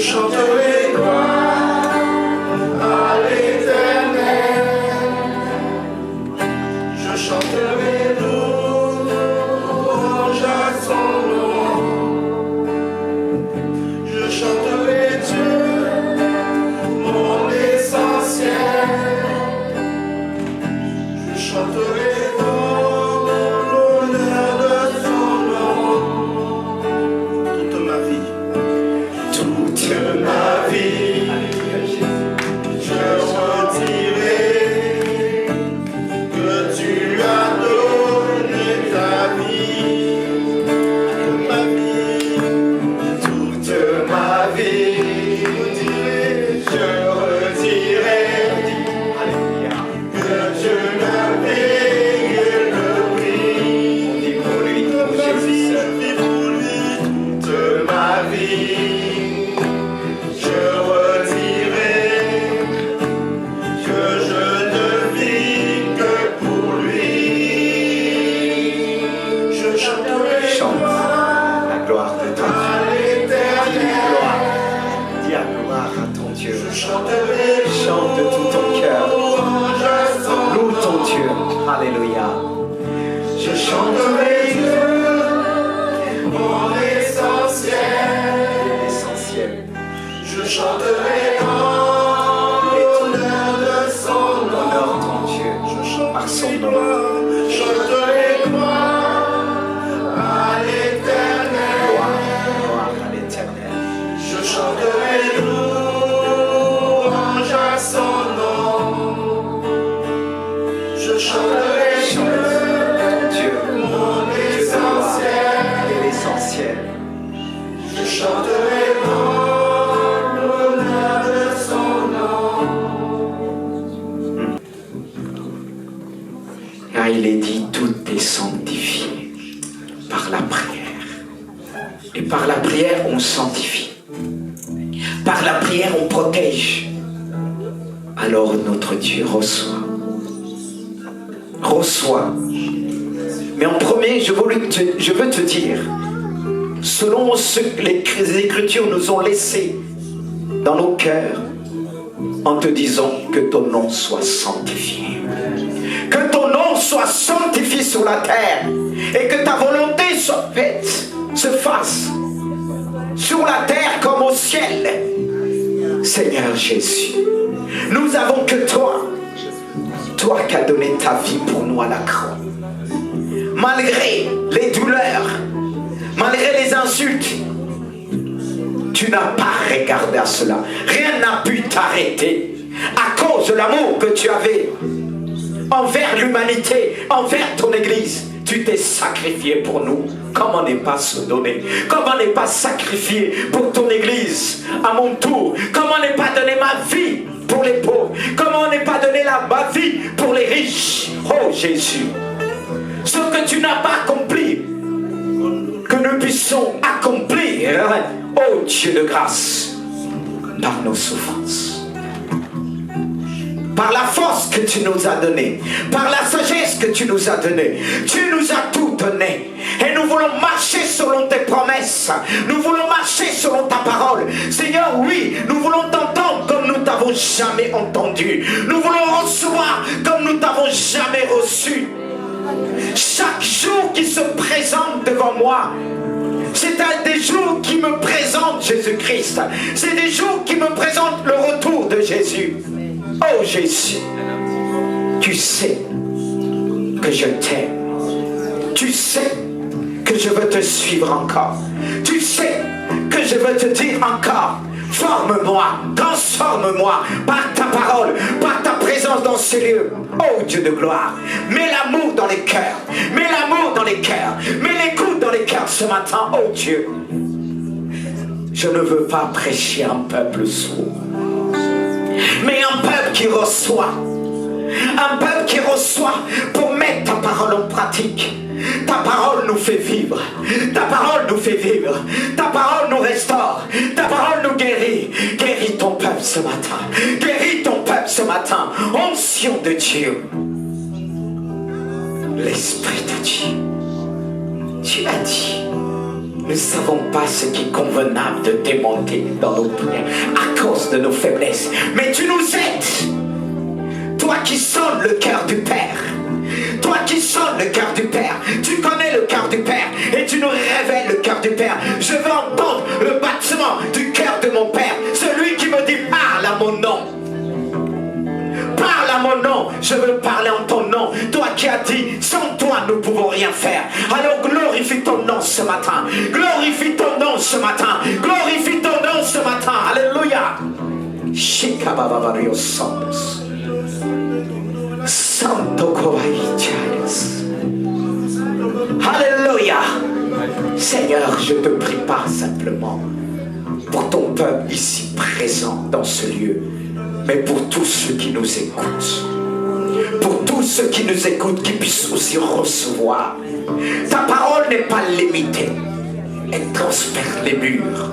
chanterai gloire à l'Éternel. Je chanterai louange à son nom. Je chanterai Dieu, mon essentiel. Je chanterai l'honneur de son nom. Toute ma vie. Toute ma vie, je redirai que tu as donné ta vie. Toute ma vie, je redirai que Dieu n'a payé le prix. Toute ma vie, je vis pour lui. Toute ma vie. Chante de tout ton cœur. Loue ton Dieu. Alléluia. Je chanterai Dieu, mon essentiel. L'essentiel. Je chanterai l'honneur de son nom. Honore ton Dieu. Par son nom. Je chanterai gloire à l'Éternel. Gloire à l'Éternel. Je chanterai louange à son nom. Je chanterai Dieu, mon essentiel. L'essentiel. Je chanterai l'honneur de son nom. Là, il est dit, tout est sanctifié par la prière. Et par la prière, on sanctifie. Par la prière, on protège. Alors notre Dieu reçoit. Reçoit. Mais en premier, je veux te dire, selon ce que les Écritures nous ont laissé dans nos cœurs, en te disant que ton nom soit sanctifié. Que ton nom soit sanctifié sur la terre et que ta volonté soit faite, se fasse sur la terre comme au ciel. Seigneur Jésus, nous avons que toi qui as donné ta vie pour nous à la croix. Malgré les douleurs, malgré les insultes, tu n'as pas regardé à cela. Rien n'a pu t'arrêter à cause de l'amour que tu avais envers l'humanité, envers ton Église. Tu t'es sacrifié pour nous. Comment ne pas se donner? Comment ne pas sacrifier pour ton Église à mon tour? Comment ne pas donner ma vie pour les pauvres? Comment ne pas donner ma vie pour les riches? Oh Jésus, ce que tu n'as pas accompli, que nous puissions accomplir, oh Dieu de grâce, par nos souffrances. Par la force que tu nous as donnée, par la sagesse que tu nous as donnée, tu nous as tout donné. Et nous voulons marcher selon tes promesses. Nous voulons marcher selon ta parole. Seigneur, oui, nous voulons t'entendre comme nous t'avons jamais entendu. Nous voulons recevoir comme nous t'avons jamais reçu. Chaque jour qui se présente devant moi, c'est des jours qui me présentent Jésus-Christ. C'est des jours qui me présentent le retour de Jésus. Oh Jésus, tu sais que je t'aime. Tu sais que je veux te suivre encore. Tu sais que je veux te dire encore, forme-moi, transforme-moi par ta parole, par ta présence dans ces lieux. Oh Dieu de gloire, mets l'amour dans les cœurs, mets l'amour dans les cœurs, mets l'écoute dans les cœurs ce matin. Oh Dieu, je ne veux pas prêcher un peuple sourd, mais un peuple qui reçoit. Un peuple qui reçoit pour mettre ta parole en pratique. Ta parole nous fait vivre. Ta parole nous fait vivre. Ta parole nous restaure. Ta parole nous guérit. Guéris ton peuple ce matin. Guéris ton peuple ce matin. Onction de Dieu. L'Esprit de Dieu. Tu as dit Nous ne savons pas ce qui est convenable de démonter dans nos prières à cause de nos faiblesses. Mais tu nous aides. Toi qui sonnes le cœur du Père. Toi qui sonnes le cœur du Père. Tu connais le cœur du Père. Et tu nous révèles le cœur du Père. Je veux entendre le battement du cœur de mon Père. Celui qui me dit parle à mon nom. Parle à mon nom, je veux parler en ton nom. Toi qui as dit, sans toi nous ne pouvons rien faire. Alors glorifie ton nom ce matin. Glorifie ton nom ce matin. Glorifie ton nom ce matin. Alléluia. Shikabababario Santos. Santo Kovaïtias. Alléluia. Seigneur, je te prie pas simplement pour ton peuple ici présent dans ce lieu, mais pour tous ceux qui nous écoutent. Pour tous ceux qui nous écoutent, qui puissent aussi recevoir. Ta parole n'est pas limitée. Elle transperce les murs.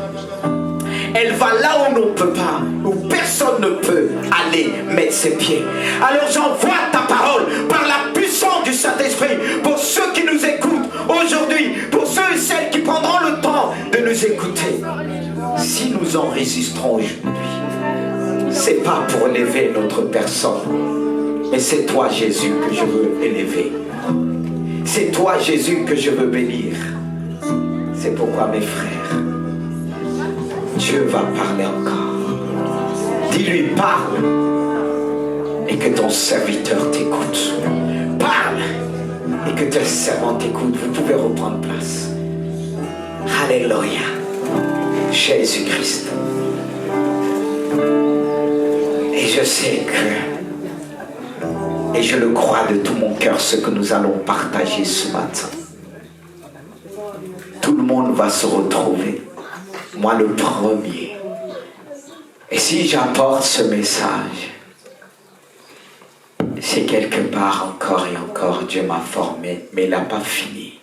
Elle va là où on ne peut pas, où personne ne peut aller mettre ses pieds. Alors j'envoie ta parole par la puissance du Saint-Esprit pour ceux qui nous écoutent aujourd'hui, pour ceux et celles qui prendront le temps de nous écouter. Si nous en résisterons aujourd'hui, c'est pas pour élever notre personne, mais c'est toi Jésus que je veux élever. C'est toi Jésus que je veux bénir. C'est pourquoi mes frères, Dieu va parler encore. Dis-lui parle et que ton serviteur t'écoute. Parle et que ton servant t'écoute. Vous pouvez reprendre place. Alléluia. Jésus-Christ. Et je sais que, et je le crois de tout mon cœur, ce que nous allons partager ce matin. Tout le monde va se retrouver. Moi le premier. Et si j'apporte ce message, c'est quelque part encore et encore Dieu m'a formé, mais il n'a pas fini.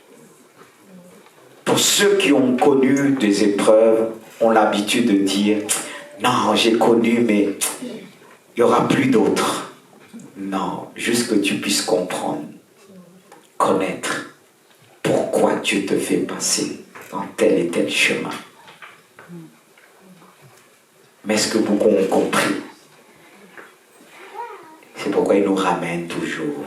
Pour ceux qui ont connu des épreuves, ont l'habitude de dire « Non, j'ai connu, mais il n'y aura plus d'autres. » Non, juste que tu puisses comprendre, connaître pourquoi Dieu te fait passer dans tel et tel chemin. Mais ce que beaucoup ont compris, c'est pourquoi il nous ramène toujours.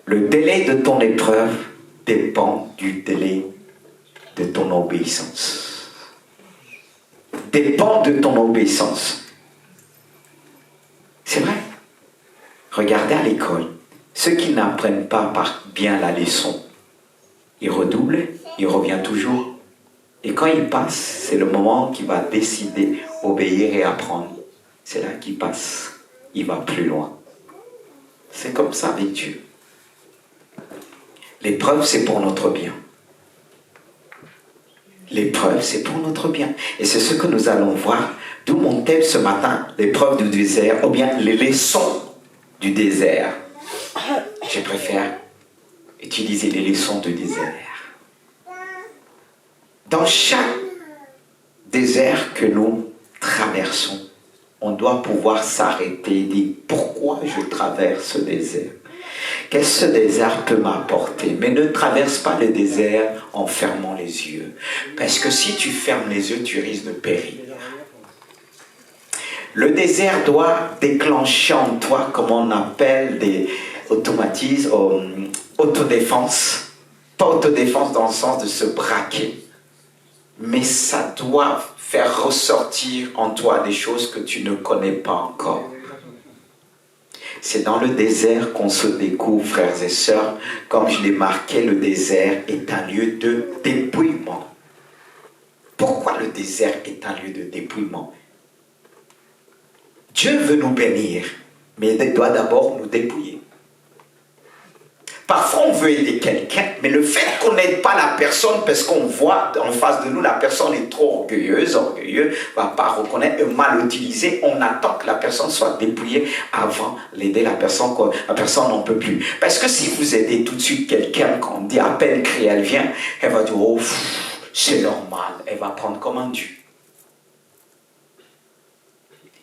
Le délai de ton épreuve dépend du délai de ton obéissance. Dépend de ton obéissance. C'est vrai. Regardez à l'école. Ceux qui n'apprennent pas bien la leçon, ils redoublent, ils reviennent toujours. Et quand il passe, c'est le moment qu'il va décider, obéir et apprendre. C'est là qu'il passe. Il va plus loin. C'est comme ça avec Dieu. L'épreuve, c'est pour notre bien. L'épreuve, c'est pour notre bien. Et c'est ce que nous allons voir. D'où mon thème ce matin, l'épreuve du désert, ou bien les leçons du désert. Je préfère utiliser les leçons du désert. Dans chaque désert que nous traversons, on doit pouvoir s'arrêter et dire pourquoi je traverse ce désert. Qu'est-ce que ce désert peut m'apporter? Mais ne traverse pas le désert en fermant les yeux. Parce que si tu fermes les yeux, tu risques de périr. Le désert doit déclencher en toi, comme on appelle des automatismes, autodéfense. Pas autodéfense dans le sens de se braquer. Mais ça doit faire ressortir en toi des choses que tu ne connais pas encore. C'est dans le désert qu'on se découvre, frères et sœurs. Comme je l'ai marqué, le désert est un lieu de dépouillement. Pourquoi le désert est un lieu de dépouillement? Dieu veut nous bénir, mais il doit d'abord nous dépouiller. Parfois, on veut aider quelqu'un, mais le fait qu'on n'aide pas la personne parce qu'on voit en face de nous, la personne est trop orgueilleux, ne va pas reconnaître, mal utilisé, on attend que la personne soit dépouillée avant d'aider la personne n'en peut plus. Parce que si vous aidez tout de suite quelqu'un, quand on dit à peine crier, elle vient, elle va dire, oh, c'est normal, elle va prendre comme un dû.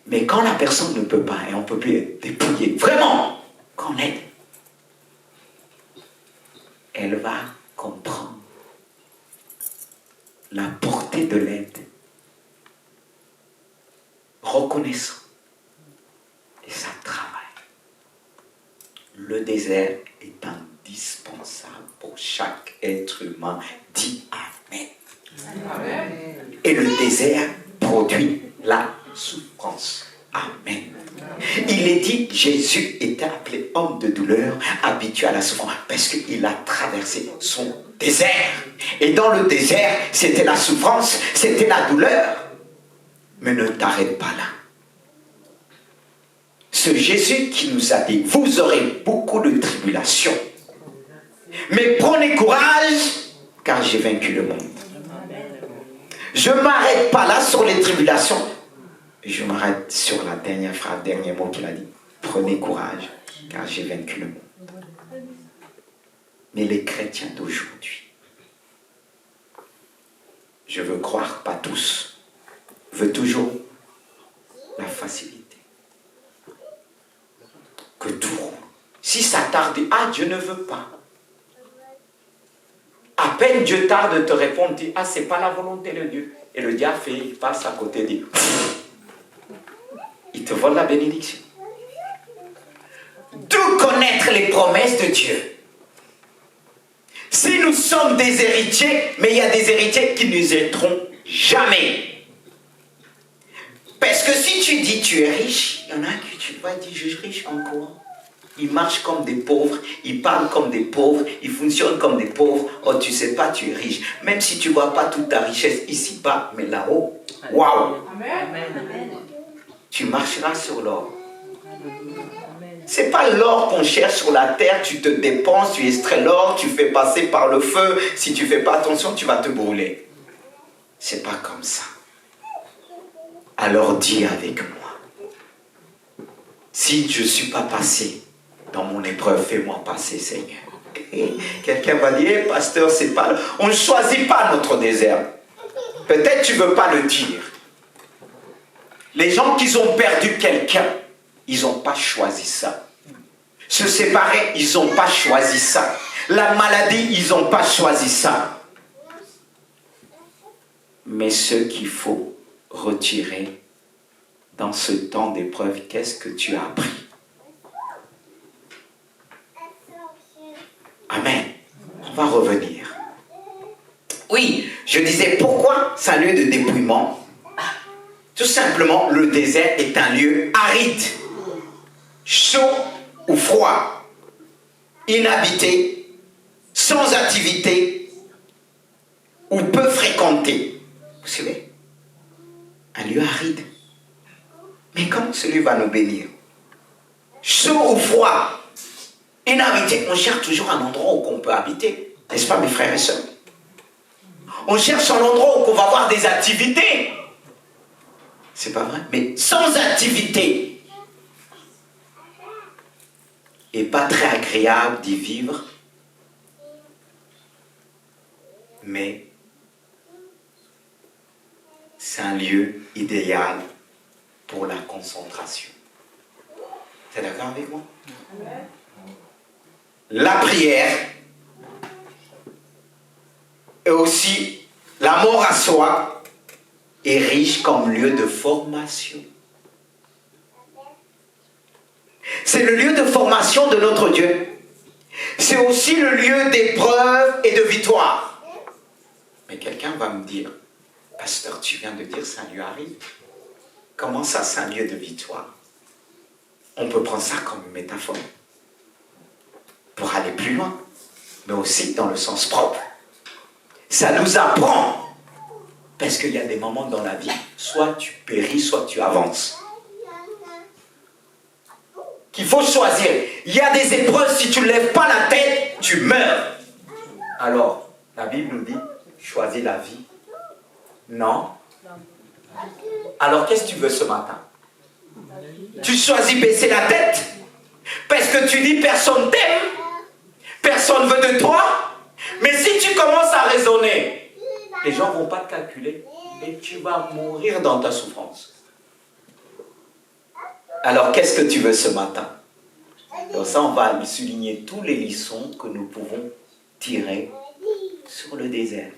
Mais quand la personne ne peut pas, et on ne peut plus être dépouillé, vraiment, qu'on aide, elle va comprendre la portée de l'aide, reconnaissant, et ça travaille. Le désert est indispensable pour chaque être humain. Dis Amen. Amen. Et le désert produit la souffrance. Amen. Il est dit, Jésus était appelé homme de douleur, habitué à la souffrance, parce qu'il a traversé son désert. Et dans le désert, c'était la souffrance, c'était la douleur. Mais ne t'arrête pas là. Ce Jésus qui nous a dit, vous aurez beaucoup de tribulations, mais prenez courage, car j'ai vaincu le monde. Je ne m'arrête pas là sur les tribulations. Je m'arrête sur la dernière phrase, dernier mot qu'il a dit. Prenez courage, car j'ai vaincu le monde. Mais les chrétiens d'aujourd'hui, je veux croire, pas tous, veulent toujours la facilité. Que tout roule. Si ça tarde, ah, Dieu ne veut pas. À peine Dieu tarde de te répondre, dit, ah, c'est pas la volonté de Dieu. Et le diable fait, il passe à côté, dit, il te vole la bénédiction. D'où connaître les promesses de Dieu. Si nous sommes des héritiers, mais il y a des héritiers qui ne nous aideront jamais. Parce que si tu dis tu es riche, il y en a qui tu vois dire je suis riche en quoi? Ils marchent comme des pauvres, ils parlent comme des pauvres, ils fonctionnent comme des pauvres. Oh, tu sais pas, tu es riche. Même si tu vois pas toute ta richesse ici-bas, mais là-haut, waouh! Tu marcheras sur l'or. C'est pas l'or qu'on cherche sur la terre, tu te dépenses, tu extrais l'or, tu fais passer par le feu. Si tu fais pas attention, tu vas te brûler. C'est pas comme ça. Alors dis avec moi. Si je ne suis pas passé dans mon épreuve, fais-moi passer, Seigneur. Quelqu'un va dire, pasteur, c'est pas... On ne choisit pas notre désert. Peut-être tu ne veux pas le dire. Les gens qui ont perdu quelqu'un, ils n'ont pas choisi ça. Se séparer, ils n'ont pas choisi ça. La maladie, ils n'ont pas choisi ça. Mais ce qu'il faut retirer dans ce temps d'épreuve, qu'est-ce que tu as appris? Amen. On va revenir. Oui, je disais pourquoi c'est un lieu de dépouillement? Tout simplement, le désert est un lieu aride, chaud ou froid, inhabité, sans activité ou peu fréquenté. Vous savez, un lieu aride. Mais comment celui va nous bénir? Chaud ou froid, inhabité. On cherche toujours un endroit où on peut habiter. N'est-ce pas, mes frères et sœurs? On cherche un endroit où on va avoir des activités. C'est pas vrai? Mais sans activité. Et pas très agréable d'y vivre. Mais c'est un lieu idéal pour la concentration. Tu es d'accord avec moi? La prière et aussi la mort à soi est riche comme lieu de formation. C'est le lieu de formation de notre Dieu. C'est aussi le lieu d'épreuve et de victoire. Mais quelqu'un va me dire, pasteur, tu viens de dire c'est un lieu aride. Comment ça, c'est un lieu de victoire? On peut prendre ça comme une métaphore pour aller plus loin, mais aussi dans le sens propre. Ça nous apprend, parce qu'il y a des moments dans la vie, soit tu péris, soit tu avances. Qu'il faut choisir. Il y a des épreuves, si tu ne lèves pas la tête, tu meurs. Alors, la Bible nous dit, choisis la vie. Non. Alors, qu'est-ce que tu veux ce matin? Tu choisis baisser la tête parce que tu dis personne t'aime, personne veut de toi. Mais si tu commences à raisonner, les gens ne vont pas te calculer et tu vas mourir dans ta souffrance. Alors, qu'est-ce que tu veux ce matin? Donc ça, on va souligner tous les leçons que nous pouvons tirer sur le désert.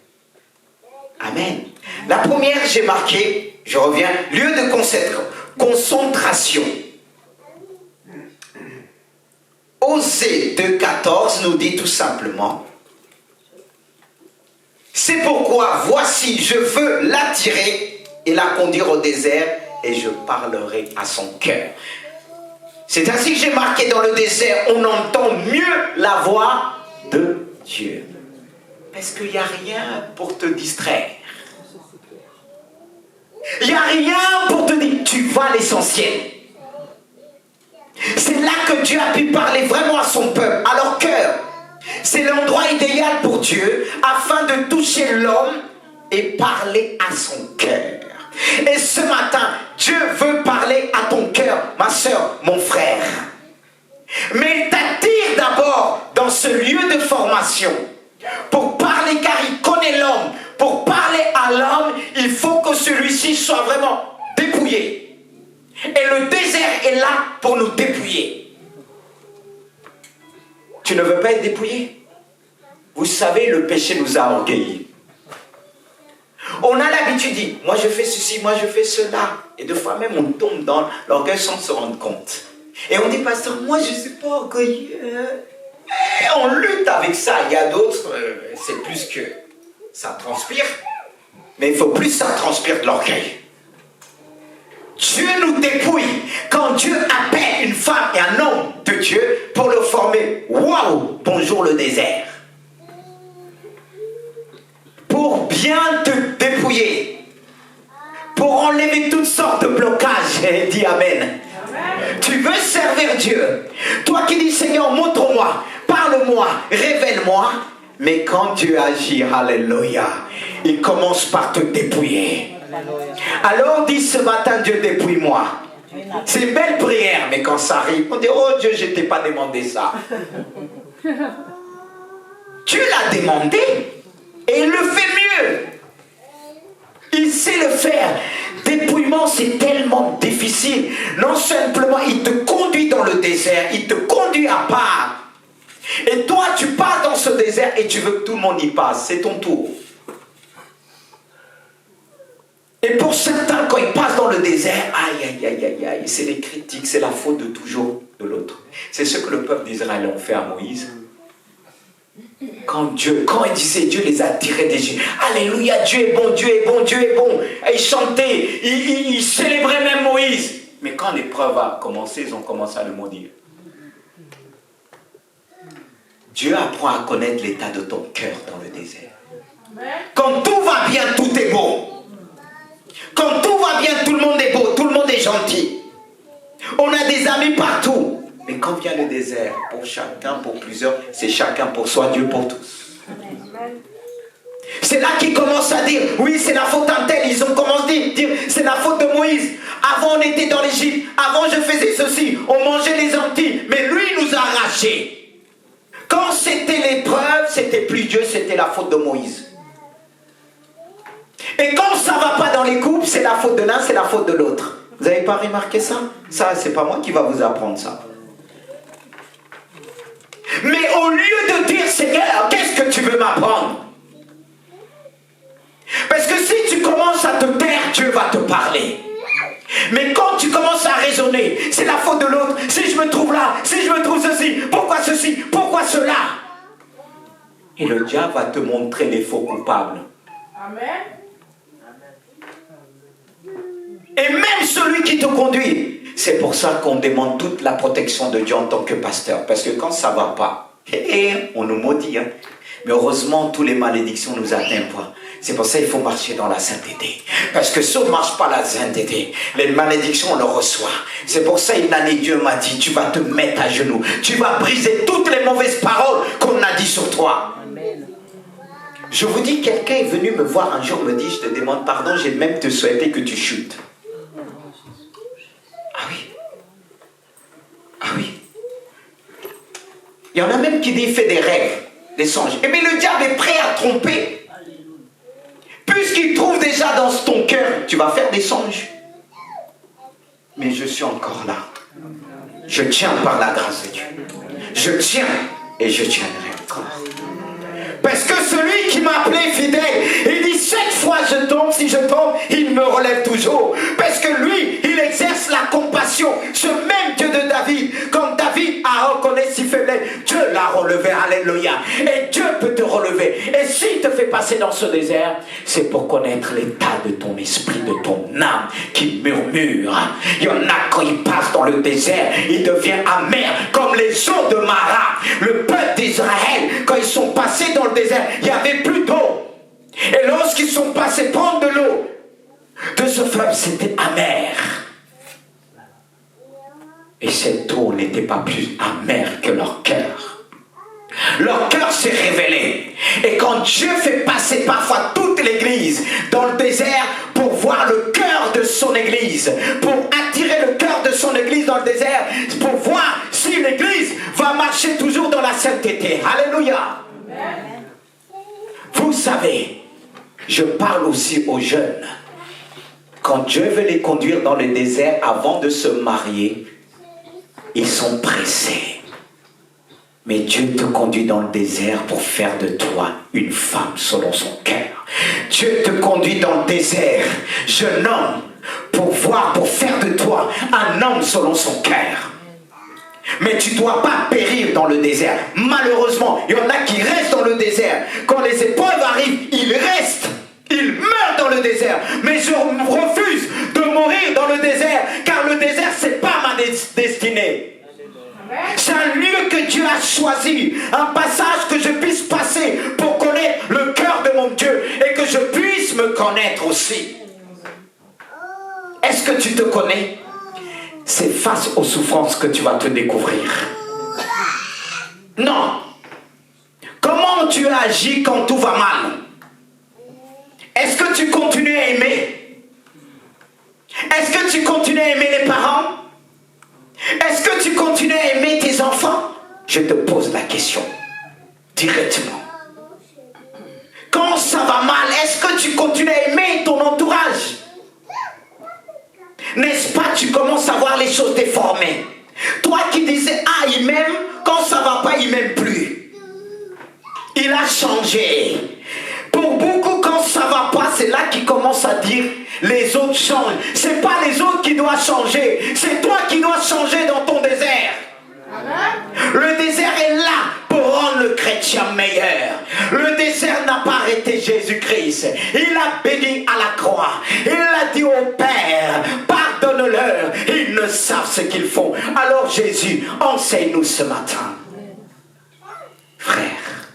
Amen. La première, j'ai marqué, je reviens, lieu de concentration. Osée 2,14 nous dit tout simplement, c'est pourquoi, voici, je veux l'attirer et la conduire au désert et je parlerai à son cœur. C'est ainsi que j'ai marqué dans le désert, on entend mieux la voix de Dieu. Parce qu'il n'y a rien pour te distraire. Il n'y a rien pour te dire, tu vas à l'essentiel. C'est là que Dieu a pu parler vraiment à son peuple, à leur cœur. C'est l'endroit idéal pour Dieu afin de toucher l'homme et parler à son cœur. Et ce matin, Dieu veut parler à ton cœur, ma soeur, mon frère. Mais il t'attire d'abord dans ce lieu de formation pour parler, car il connaît l'homme. Pour parler à l'homme, il faut que celui-ci soit vraiment dépouillé. Et le désert est là pour nous dépouiller. Tu ne veux pas être dépouillé? Vous savez, le péché nous a orgueillis. On a l'habitude de dire, moi je fais ceci, moi je fais cela. Et deux fois même on tombe dans l'orgueil sans se rendre compte. Et on dit, pasteur, moi je ne suis pas orgueilleux. Et on lutte avec ça. Il y a d'autres, c'est plus que ça transpire. Mais il faut plus ça transpire de l'orgueil. Dieu nous dépouille. Quand Dieu appelle une femme et un homme de Dieu pour le former, waouh, bonjour le désert. Pour bien te dépouiller, pour enlever toutes sortes de blocages, dis Amen. Tu veux servir Dieu. Toi qui dis, Seigneur, montre-moi, parle-moi, révèle-moi. Mais quand Dieu agit, alléluia, il commence par te dépouiller. Alors dis ce matin, Dieu, dépouille-moi. C'est une belle prière, mais quand ça arrive, on dit, oh Dieu, je ne t'ai pas demandé ça. Dieu l'a demandé et il le fait mieux. Il sait le faire. Dépouillement, c'est tellement difficile. Non simplement, il te conduit dans le désert, il te conduit à part. Et toi, tu pars dans ce désert et tu veux que tout le monde y passe. C'est ton tour. Et pour certains, quand ils passent dans le désert, aïe, aïe, aïe, aïe, aïe, c'est les critiques, c'est la faute de toujours de l'autre. C'est ce que le peuple d'Israël a fait à Moïse. Quand il disait, Dieu les a tirés d'Égypte. Alléluia, Dieu est bon, Dieu est bon, Dieu est bon. Et ils chantaient, ils célébraient même Moïse. Mais quand l'épreuve a commencé, ils ont commencé à le maudire. Dieu apprend à connaître l'état de ton cœur dans le désert. Quand tout va bien, tout est beau. Quand tout va bien, tout le monde est beau, tout le monde est gentil. On a des amis partout. Mais quand vient le désert, pour chacun, pour plusieurs, c'est chacun pour soi, Dieu pour tous. C'est là qu'ils commencent à dire, oui, c'est la faute d'un tel. Ils ont commencé à dire, c'est la faute de Moïse. Avant, on était dans l'Égypte. Avant, je faisais ceci. On mangeait les Antilles. Mais lui, il nous a arrachés. Quand c'était l'épreuve, c'était plus Dieu, c'était la faute de Moïse. Et quand ça ne va pas dans les couples, c'est la faute de l'un, c'est la faute de l'autre. Vous n'avez pas remarqué ça? Ça, c'est pas moi qui va vous apprendre ça. Mais au lieu de dire, Seigneur, qu'est-ce que tu veux m'apprendre? Parce que si tu commences à te taire, Dieu va te parler. Mais quand tu commences à raisonner, c'est la faute de l'autre. Si je me trouve là, si je me trouve ceci, pourquoi cela? Et le diable va te montrer les faux coupables. Amen. Et même celui qui te conduit. C'est pour ça qu'on demande toute la protection de Dieu en tant que pasteur. Parce que quand ça ne va pas, on nous maudit. Hein? Mais heureusement, toutes les malédictions ne nous atteignent pas. C'est pour ça qu'il faut marcher dans la sainteté. Parce que si on ne marche pas la sainteté, les malédictions, on les reçoit. C'est pour ça une année, Dieu m'a dit, tu vas te mettre à genoux. Tu vas briser toutes les mauvaises paroles qu'on a dit sur toi. Amen. Je vous dis, quelqu'un est venu me voir un jour, me dit, je te demande pardon, j'ai même te souhaité que tu chutes. Ah oui. Ah oui. Il y en a même qui dit, fait des rêves, des songes. Et bien le diable est prêt à tromper. Puisqu'il trouve déjà dans ton cœur, tu vas faire des songes. Mais je suis encore là. Je tiens par la grâce de Dieu. Je tiens et je tiendrai encore. Parce que celui qui m'a appelé fidèle, il dit, cette fois je tombe, si je tombe, il me relève toujours. Parce que lui, il exerce la compassion. Ce même Dieu de David, comme David a reconnu ses faiblesses, Dieu l'a relevé, alléluia. Et Dieu peut te relever. Et s'il te fait passer dans ce désert, c'est pour connaître l'état de ton esprit, de ton âme qui murmure. Il y en a quand ils passent dans le désert, il devient amer comme les eaux de Mara. Le peuple d'Israël, quand ils sont passés dans le désert, il n'y avait plus d'eau. Et lorsqu'ils sont passés prendre de l'eau de ce fleuve, c'était amer. Et cette eau n'était pas plus amère que leur cœur. Leur cœur s'est révélé. Et quand Dieu fait passer parfois toute l'église dans le désert pour voir le cœur de son église, pour attirer le cœur de son église dans le désert, pour voir si l'église va marcher toujours dans la sainteté. Alléluia. Amen. Vous savez, je parle aussi aux jeunes. Quand Dieu veut les conduire dans le désert avant de se marier, ils sont pressés. Mais Dieu te conduit dans le désert pour faire de toi une femme selon son cœur. Dieu te conduit dans le désert, jeune homme, pour faire de toi un homme selon son cœur. Mais tu ne dois pas périr dans le désert. Malheureusement, il y en a qui restent dans le désert. Quand les épreuves arrivent, ils restent. Ils meurent dans le désert. Mais je refuse de mourir dans le désert, car le désert, ce n'est pas ma destinée. C'est un lieu que Dieu a choisi, un passage que je puisse passer pour connaître le cœur de mon Dieu et que je puisse me connaître aussi. Est-ce que tu te connais? C'est face aux souffrances que tu vas te découvrir. Non. Comment tu agis quand tout va mal? Est-ce que tu continues à aimer? Est-ce que tu continues à aimer les parents? Est-ce que tu continues à aimer tes enfants? Je te pose la question directement. Quand ça va mal, est-ce que tu continues à aimer ton entourage? N'est-ce pas, tu commences à voir les choses déformées. Toi qui disais, ah, il m'aime, quand ça va pas, il m'aime plus. Il a changé. Pour beaucoup, quand ça va pas, c'est là qu'ils commencent à dire, les autres changent. C'est pas les autres qui doivent changer, c'est toi qui dois changer dans ton désert. Le désert est là pour rendre le chrétien meilleur. Le désert n'a pas arrêté Jésus-Christ. Il a béni à la croix. Il a dit au Père, pardonne-leur, ils ne savent ce qu'ils font. Alors Jésus, enseigne-nous ce matin. Frère,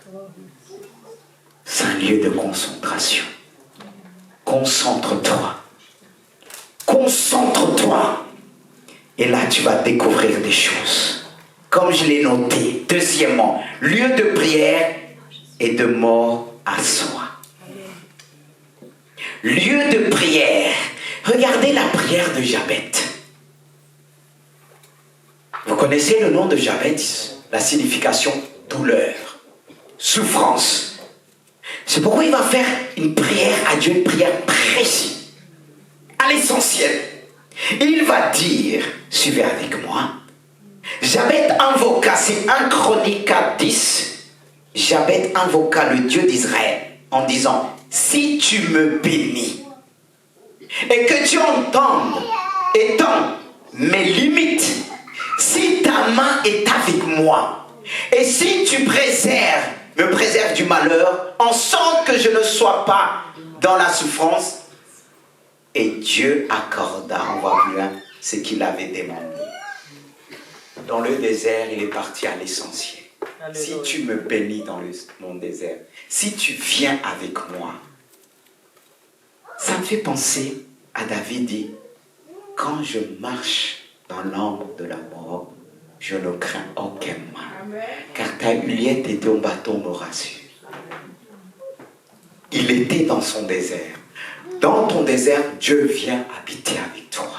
c'est un lieu de concentration. Concentre-toi. Concentre-toi. Et là, tu vas découvrir des choses. Comme je l'ai noté. Deuxièmement, lieu de prière et de mort à soi. Lieu de prière. Regardez la prière de Jabez. Vous connaissez le nom de Jabez? La signification douleur, souffrance. C'est pourquoi il va faire une prière à Dieu, une prière précise, à l'essentiel. Il va dire, suivez avec moi, Jabez invoqua, c'est 1 Chronique 10, Jabez invoqua le Dieu d'Israël en disant, si tu me bénis et que tu entendes étant mes limites, si ta main est avec moi et si tu me préserves du malheur, en sorte que je ne sois pas dans la souffrance. Et Dieu accorda, on va plus loin, ce qu'il avait demandé. Dans le désert, il est parti à l'essentiel. Si tu me bénis dans mon désert, si tu viens avec moi, ça me fait penser à David dit, quand je marche dans l'ombre de la mort, je ne crains aucun mal, car ta huillette et ton bâton me rassurent. Il était dans son désert. Dans ton désert, Dieu vient habiter avec toi.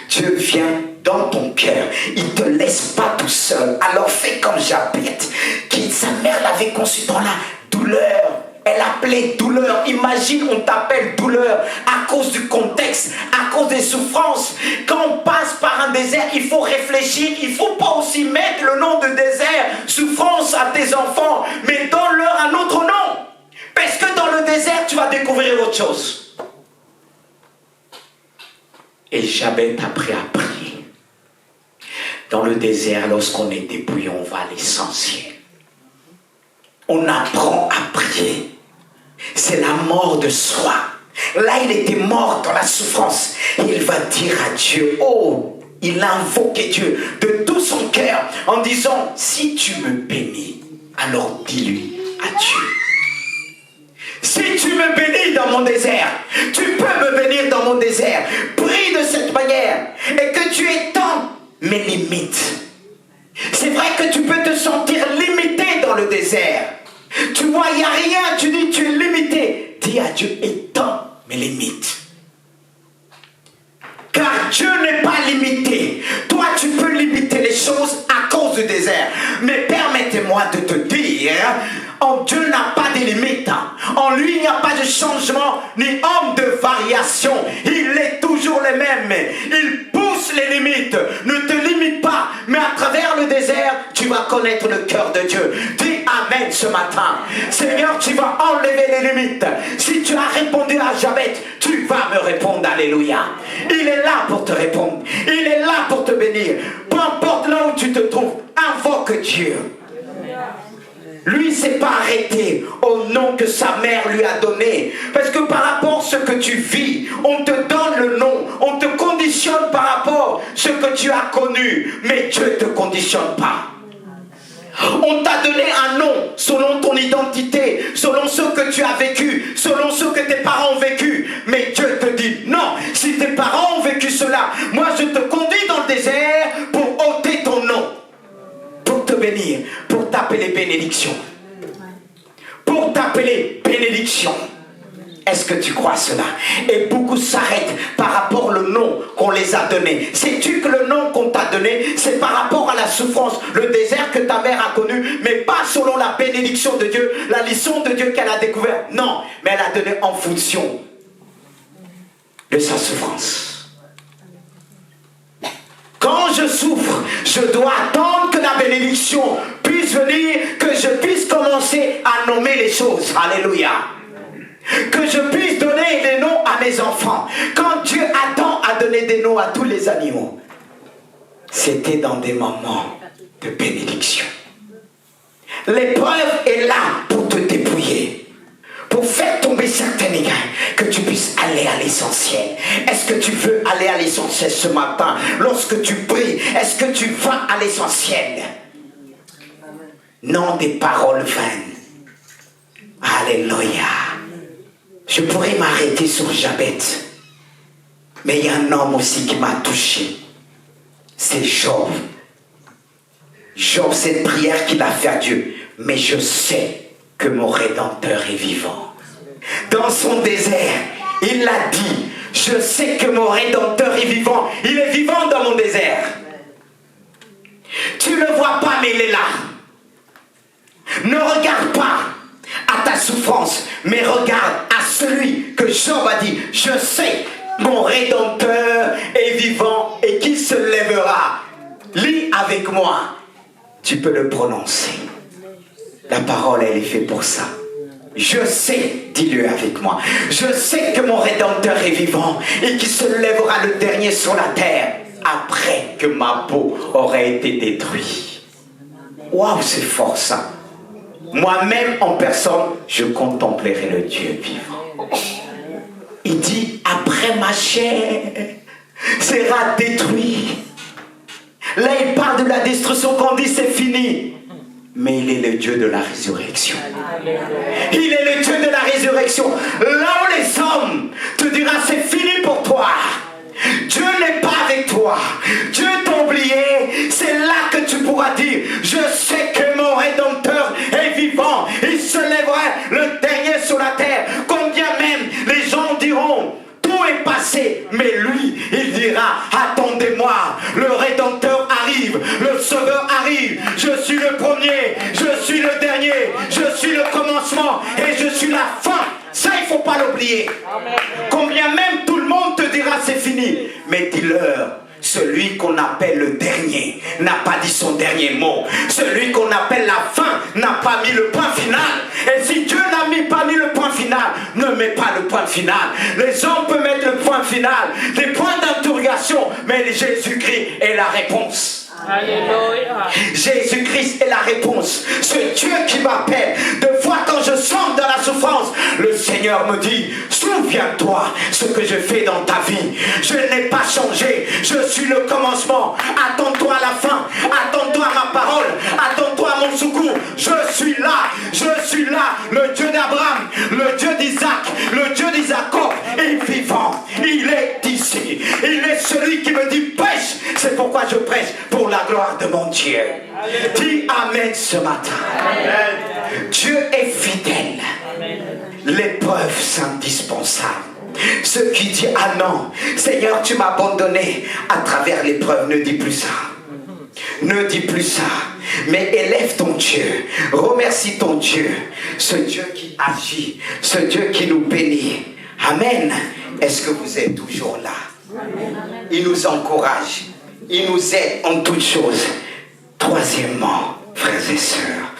Dieu vient dans ton cœur. Il ne te laisse pas tout seul. Alors fais comme Jabez, qui sa mère l'avait conçu dans la douleur. Elle appelait douleur. Imagine, on t'appelle douleur à cause du contexte, à cause des souffrances. Quand on passe par un désert, il faut réfléchir. Il ne faut pas aussi mettre le nom de désert, souffrance à tes enfants, mais donne-leur un autre nom. Parce que dans dans le désert, tu vas découvrir autre chose. Et Jabez a appris à prier. Dans le désert, lorsqu'on est dépouillé, on va à l'essentiel. On apprend à prier. C'est la mort de soi. Là, il était mort dans la souffrance. Et il va dire à Dieu, oh, il a invoqué Dieu de tout son cœur en disant, si tu me bénis, alors dis-lui à Dieu. Si tu me bénis dans mon désert, tu peux me bénir dans mon désert. Prie de cette manière et que tu étends mes limites. C'est vrai que tu peux te sentir limité dans le désert. Tu vois, il n'y a rien, tu dis tu es limité. Dis à Dieu, étends mes limites. Car Dieu n'est pas limité. Toi, tu peux limiter les choses à cause du désert. Mais permettez-moi de te dire, Dieu n'a pas de limites. En lui, il n'y a pas de changement ni homme de variation. Il est toujours le même. Il pousse les limites. Ne te limite pas. Mais à travers le désert, tu vas connaître le cœur de Dieu. Dis Amen ce matin. Seigneur, tu vas enlever les limites. Si tu as répondu à Jabez, tu vas me répondre. Alléluia. Il est là pour te répondre. Il est là pour te bénir. Peu importe là où tu te trouves, invoque Dieu. Lui ne s'est pas arrêté au nom que sa mère lui a donné. Parce que par rapport à ce que tu vis, on te donne le nom. On te conditionne par rapport à ce que tu as connu. Mais Dieu ne te conditionne pas. On t'a donné un nom selon ton identité, selon ce que tu as vécu, selon ce que tes parents ont vécu. Mais Dieu te dit, non, si tes parents ont vécu cela, moi je te conduis dans le désert pour ôter ton nom. Pour te bénir, pour t'appeler bénédiction. Pour t'appeler bénédiction. Est-ce que tu crois cela? Et beaucoup s'arrêtent par rapport au nom qu'on les a donné. Sais-tu que le nom qu'on t'a donné, c'est par rapport à la souffrance, le désert que ta mère a connu, mais pas selon la bénédiction de Dieu, la leçon de Dieu qu'elle a découverte. Non, mais elle a donné en fonction de sa souffrance. Quand je souffre, je dois attendre que la bénédiction puisse venir, que je puisse commencer à nommer les choses. Alléluia. Que je puisse donner des noms à mes enfants. Quand Dieu attend à donner des noms à tous les animaux, c'était dans des moments de bénédiction. L'épreuve est là pour te dépouiller, pour faire tomber certaines égards, que tu puisses aller à l'essentiel. Est-ce que tu veux aller à l'essentiel ce matin? Lorsque tu pries, est-ce que tu vas à l'essentiel? Non des paroles vaines. Alléluia. Je pourrais m'arrêter sur Jabez, mais il y a un homme aussi qui m'a touché. C'est Job. Job, cette prière qu'il a fait à Dieu. Mais je sais que mon Rédempteur est vivant. Dans son désert, il l'a dit. Je sais que mon Rédempteur est vivant. Il est vivant dans mon désert. Tu ne le vois pas, mais il est là. Ne regarde pas à ta souffrance, mais regarde à celui que Job a dit, je sais, mon Rédempteur est vivant et qui se lèvera. Lis avec moi, tu peux le prononcer. La parole, elle est faite pour ça. Je sais, dis-le avec moi, je sais que mon Rédempteur est vivant et qui se lèvera le dernier sur la terre après que ma peau aurait été détruite. Waouh, c'est fort ça. Moi-même en personne, je contemplerai le Dieu vivant. Il dit, après ma chair sera détruite. Là, il parle de la destruction qu'on dit c'est fini. Mais il est le Dieu de la résurrection. Il est le Dieu de la résurrection. Là où les hommes te diront c'est fini pour toi. Dieu n'est pas avec toi. Dieu t'a oublié. C'est là que tu pourras dire, je sais que mon Rédempteur est vivant. Il se lèvera le dernier sur la terre. Combien même les gens diront, tout est passé. Mais lui, il dira, attendez-moi. Le Rédempteur arrive. Le Sauveur arrive. Je suis le premier. Je suis le dernier. Je suis le commencement. Et je suis la fin. Ça, il ne faut pas l'oublier. Combien même tout le monde te dira c'est fini. Mais dis-leur, Celui qu'on appelle le dernier n'a pas dit son dernier mot. Celui qu'on appelle la fin n'a pas mis le point final. Et si Dieu n'a pas mis le point final, ne met pas le point final. Les hommes peuvent mettre le point final, des points d'interrogation, mais Jésus-Christ est la réponse. Alléluia. Jésus-Christ est la réponse. Ce Dieu qui m'appelle. De fois quand je sombre dans la souffrance, le Seigneur me dit, souviens-toi ce que je fais dans ta vie. Je n'ai pas changé. Je suis le commencement. Attends-toi à la fin. Attends-toi à ma parole. Attends-toi à mon secours. Je suis là. Je suis là. Le Dieu d'Abraham, le Dieu d'Isaac, le Dieu d'Isaac est vivant. Il est ici. Il est celui qui me dit prêche. C'est pourquoi je prêche pour la gloire de mon Dieu. Dis Amen ce matin. Amen. Dieu est fidèle. L'épreuve, c'est indispensable. Ceux qui disent ah non, Seigneur, tu m'as abandonné à travers l'épreuve, ne dis plus ça. Ne dis plus ça. Mais élève ton Dieu. Remercie ton Dieu. Ce Dieu qui agit. Ce Dieu qui nous bénit. Amen. Est-ce que vous êtes toujours là? Il nous encourage. Il nous aide en toutes choses. Troisièmement, frères et sœurs,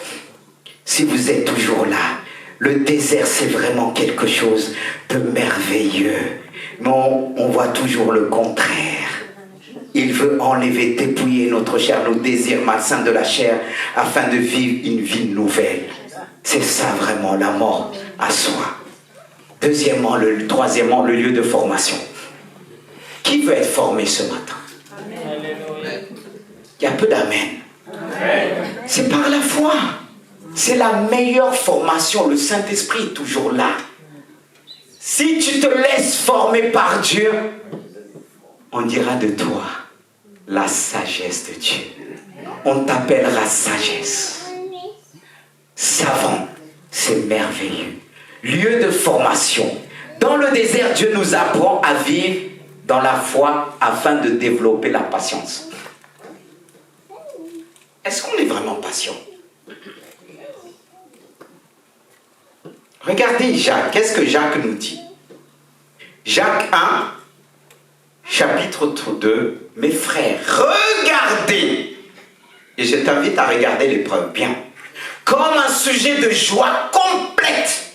si vous êtes toujours là, le désert c'est vraiment quelque chose de merveilleux. Mais on voit toujours le contraire. Il veut enlever, dépouiller notre chair, nos désirs malsains de la chair, afin de vivre une vie nouvelle. C'est ça vraiment la mort à soi. Troisièmement, le lieu de formation. Qui veut être formé ce matin? Il y a peu d'amen. C'est par la foi. C'est la meilleure formation. Le Saint-Esprit est toujours là. Si tu te laisses former par Dieu, on dira de toi la sagesse de Dieu. On t'appellera sagesse. Savant, c'est merveilleux. Lieu de formation. Dans le désert, Dieu nous apprend à vivre dans la foi afin de développer la patience. Est-ce qu'on est vraiment patient? Regardez Jacques. Qu'est-ce que Jacques nous dit? Jacques 1, chapitre 2. Mes frères, regardez. Et je t'invite à regarder l'épreuve bien. Comme un sujet de joie complète.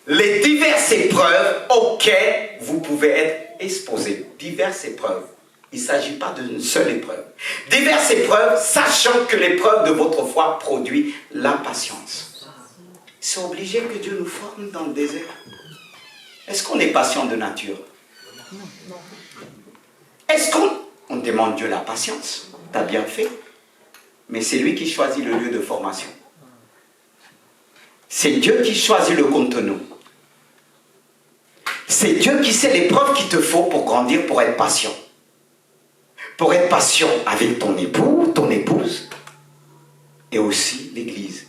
Les diverses épreuves auxquelles vous pouvez être exposés. Diverses épreuves. Il ne s'agit pas d'une seule épreuve. Diverses épreuves, sachant que l'épreuve de votre foi produit la patience. C'est obligé que Dieu nous forme dans le désert. Est-ce qu'on est patient de nature? Est-ce qu'on demande Dieu la patience? Tu as bien fait. Mais c'est lui qui choisit le lieu de formation. C'est Dieu qui choisit le contenu. C'est Dieu qui sait l'épreuve qu'il te faut pour grandir, pour être patient. Pour être patient avec ton époux, ton épouse, et aussi l'Église.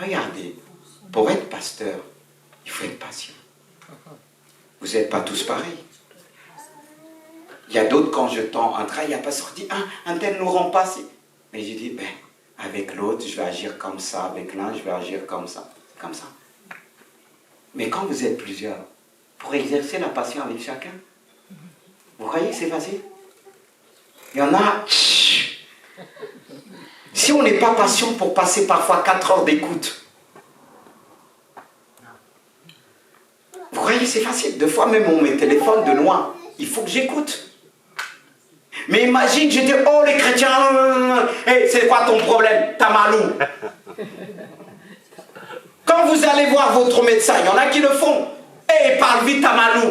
Regardez, pour être pasteur, il faut être patient. Vous n'êtes pas tous pareils. Il y a d'autres, quand je tends un travail, il n'y a pas sorti, un tel nous rend pas si. Mais je dis, avec l'autre, je vais agir comme ça, avec l'un, je vais agir comme ça. Comme ça. Mais quand vous êtes plusieurs, pour exercer la patience avec chacun, vous croyez que c'est facile? Il y en a... Si on n'est pas patient pour passer parfois 4 heures d'écoute, vous croyez que c'est facile? Deux fois même on me téléphone de loin, il faut que j'écoute. Mais imagine, je dis, oh les chrétiens, hey, c'est quoi ton problème? T'as mal où? Quand vous allez voir votre médecin, il y en a qui le font. Hey, parle vite, t'as mal où?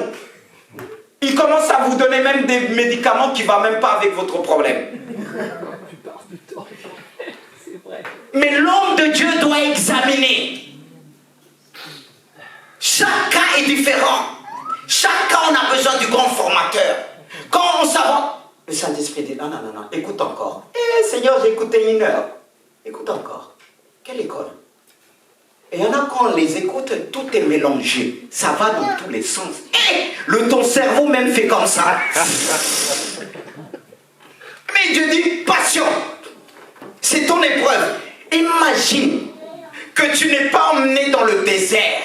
Il commence à vous donner même des médicaments qui ne vont même pas avec votre problème. Mais l'homme de Dieu doit examiner. Chaque cas est différent. Chaque cas, on a besoin du grand formateur. Quand on s'avance, le Saint-Esprit dit, non, écoute encore. Seigneur, j'ai écouté 1 heure. Écoute encore. Quelle école? Et il y en a quand on les écoute, tout est mélangé. Ça va dans tous les sens. Ton cerveau même fait comme ça. Mais Dieu dit, passion. C'est ton épreuve. Imagine que tu n'es pas emmené dans le désert.